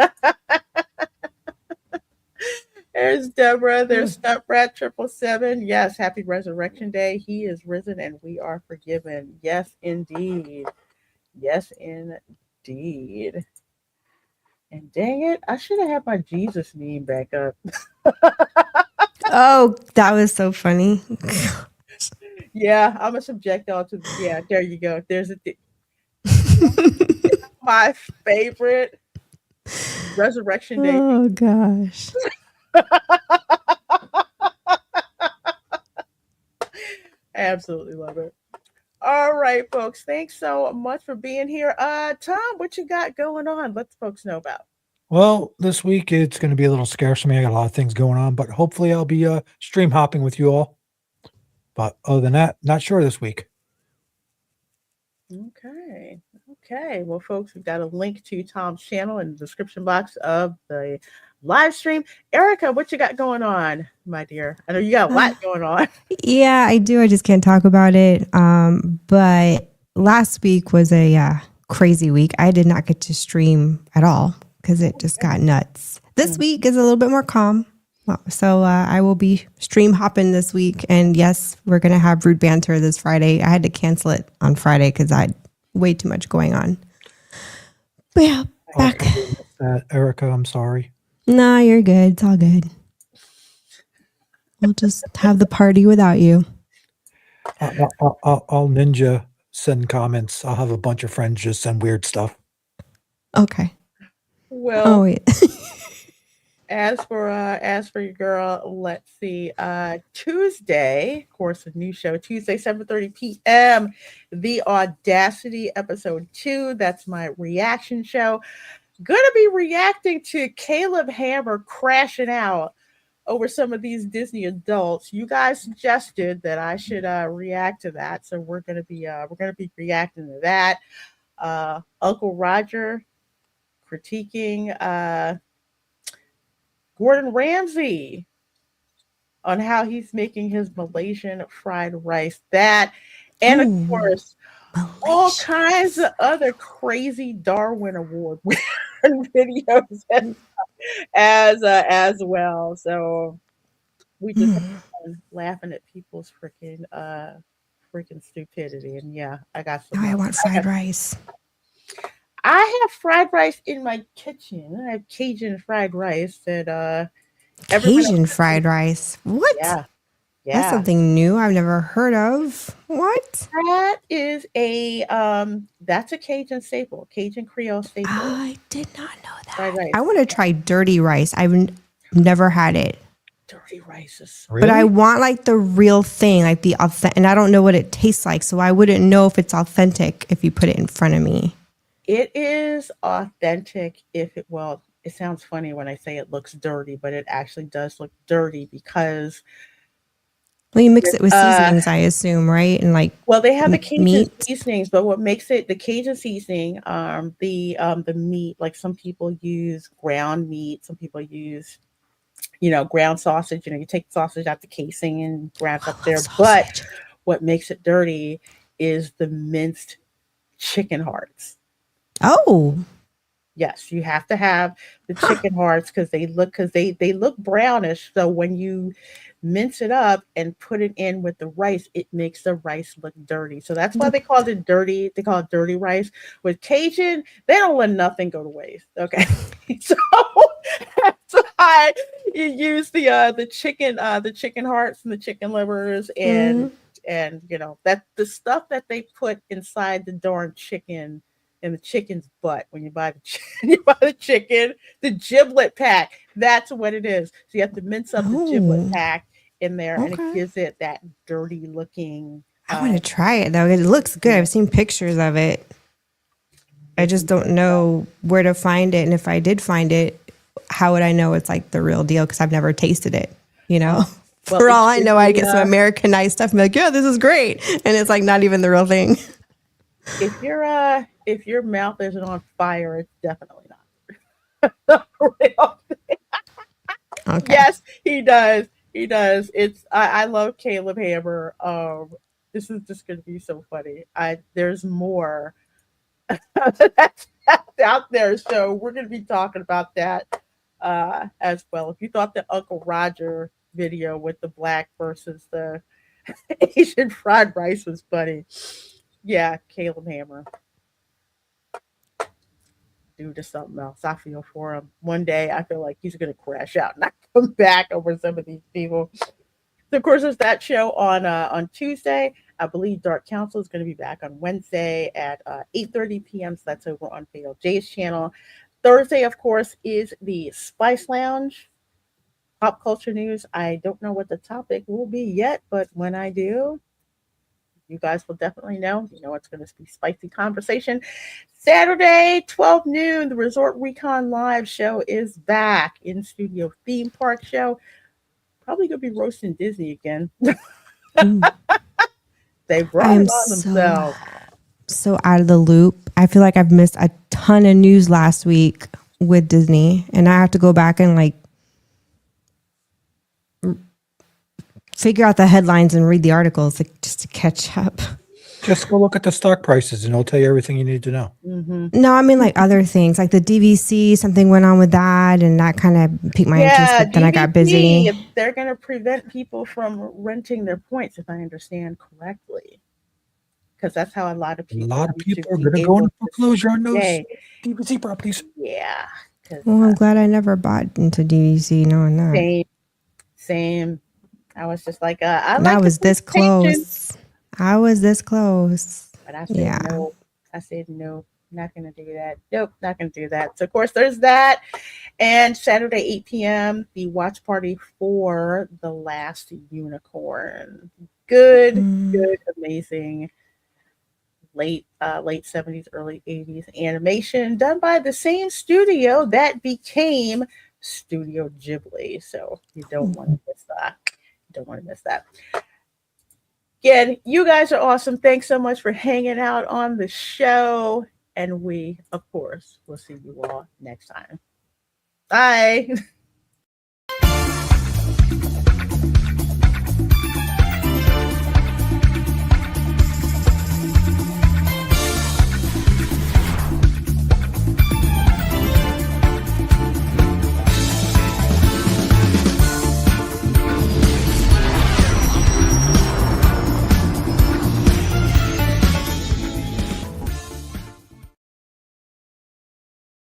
There's Deborah. There's Stuntbrat 777. Yes, happy Resurrection Day. He is risen and we are forgiven. Yes, indeed. Yes, indeed. And dang it, I should have had my Jesus meme back up. Oh, that was so funny. Yeah, I'm gonna subject y'all to. Yeah, there you go. There's my favorite Resurrection Day. Oh gosh. I absolutely love it. All right, folks. Thanks so much for being here. Tom, what you got going on? Let the folks know about. Well, this week it's going to be a little scarce for me. I got a lot of things going on, but hopefully I'll be stream hopping with you all. But other than that, not sure this week. Okay. Okay. Well, folks, we've got a link to Tom's channel in the description box of the live stream. Erica, what you got going on, my dear? I know you got a lot going on. Yeah, I do. I just can't talk about it. But last week was a crazy week. I did not get to stream at all because it just got nuts. This week is a little bit more calm. So I will be stream hopping this week. And yes, we're going to have Rude Banter this Friday. I had to cancel it on Friday because I had way too much going on. But yeah, back. Erica, I'm sorry. Nah, you're good. It's all good. We'll just have the party without you. I'll ninja send comments. I'll have a bunch of friends just send weird stuff. Okay. Well, oh wait. As for your girl, let's see. Tuesday, of course, a new show. Tuesday, 7:30 p.m. The Audacity episode 2. That's my reaction show. Gonna be reacting to Caleb Hammer crashing out over some of these Disney adults. You guys suggested that I should react to that, so we're gonna be reacting to that. Uncle Roger critiquing Gordon Ramsay on how he's making his Malaysian fried rice. That, and of course, all kinds of other crazy Darwin Award videos as well. So we just have fun laughing at people's freaking stupidity. And yeah, I got some. I want fried rice. I have fried rice in my kitchen. I have Cajun fried rice that Cajun fried rice. What? Yeah. That's something new I've never heard of. What? That is that's a Cajun staple, Cajun Creole staple. I did not know that. Fried rice. I want to try dirty rice. I've never had it. Dirty rices. But I want like the real thing, like the authentic, and I don't know what it tastes like, so I wouldn't know if it's authentic if you put it in front of me. It is authentic it sounds funny when I say it looks dirty, but it actually does look dirty because you mix it with seasonings, I assume, right? And they have the Cajun meat seasonings, but what makes it the Cajun seasoning, the meat, like some people use ground meat, some people use ground sausage. You take the sausage out the casing and ground up there. Sausage. But what makes it dirty is the minced chicken hearts. Oh. Yes, you have to have the chicken hearts because they look brownish. So when you mince it up and put it in with the rice, it makes the rice look dirty. So that's why they call it dirty. They call it dirty rice. With Cajun, they don't let nothing go to waste. Okay, so that's why you use the chicken hearts and the chicken livers and that the stuff that they put inside the darn chicken. And the chicken's butt when you buy the chicken, the giblet pack. That's what it is. So you have to mince up the giblet pack in there, and it gives it that dirty looking. I want to try it though. It looks good. I've seen pictures of it. I just don't know where to find it, and if I did find it, how would I know it's like the real deal? Because I've never tasted it. For all I know, I get some Americanized stuff and be like, yeah, this is great, and it's like not even the real thing. If your mouth isn't on fire, it's definitely not the real thing. Okay. Yes, he does. He does. I love Caleb Hammer. This is just gonna be so funny. There's more that's out there, so we're gonna be talking about that as well. If you thought the Uncle Roger video with the black versus the Asian fried rice was funny, yeah, Caleb Hammer, dude, to something else. I feel for him. One day, I feel like he's gonna crash out and not come back over some of these people. So of course, there's that show on Tuesday. I believe Dark Council is going to be back on Wednesday at 8:30 p.m. So that's over on Fatal J's channel. Thursday, of course, is the Spice Lounge. Pop culture news. I don't know what the topic will be yet, but when I do, you guys will definitely know. You know it's going to be spicy conversation. Saturday, 12 noon, the Resort Recon Live show is back. In studio theme park show. Probably going to be roasting Disney again. They brought it on themselves. So out of the loop. I feel like I've missed a ton of news last week with Disney, and I have to go back and like figure out the headlines and read the articles just to catch up. Just go look at the stock prices and it'll tell you everything you need to know. Mm-hmm. No, I mean like other things, like the DVC, something went on with that, and that kind of piqued my interest, but then I got busy. They're going to prevent people from renting their points, if I understand correctly. Because that's how a lot of people are going to go into foreclosure on those DVC properties. Yeah. Well, I'm glad I never bought into DVC knowing that. Same. I was just like, I was this close. I was this close. But I said no. I said no. Not going to do that. Nope, not going to do that. So, of course, there's that. And Saturday, 8 p.m., the watch party for The Last Unicorn. Good, amazing, late 70s, early 80s animation done by the same studio that became Studio Ghibli. So, you don't want to miss that. Don't want to miss that. Again, you guys are awesome. Thanks so much for hanging out on the show. And we, of course, will see you all next time. Bye.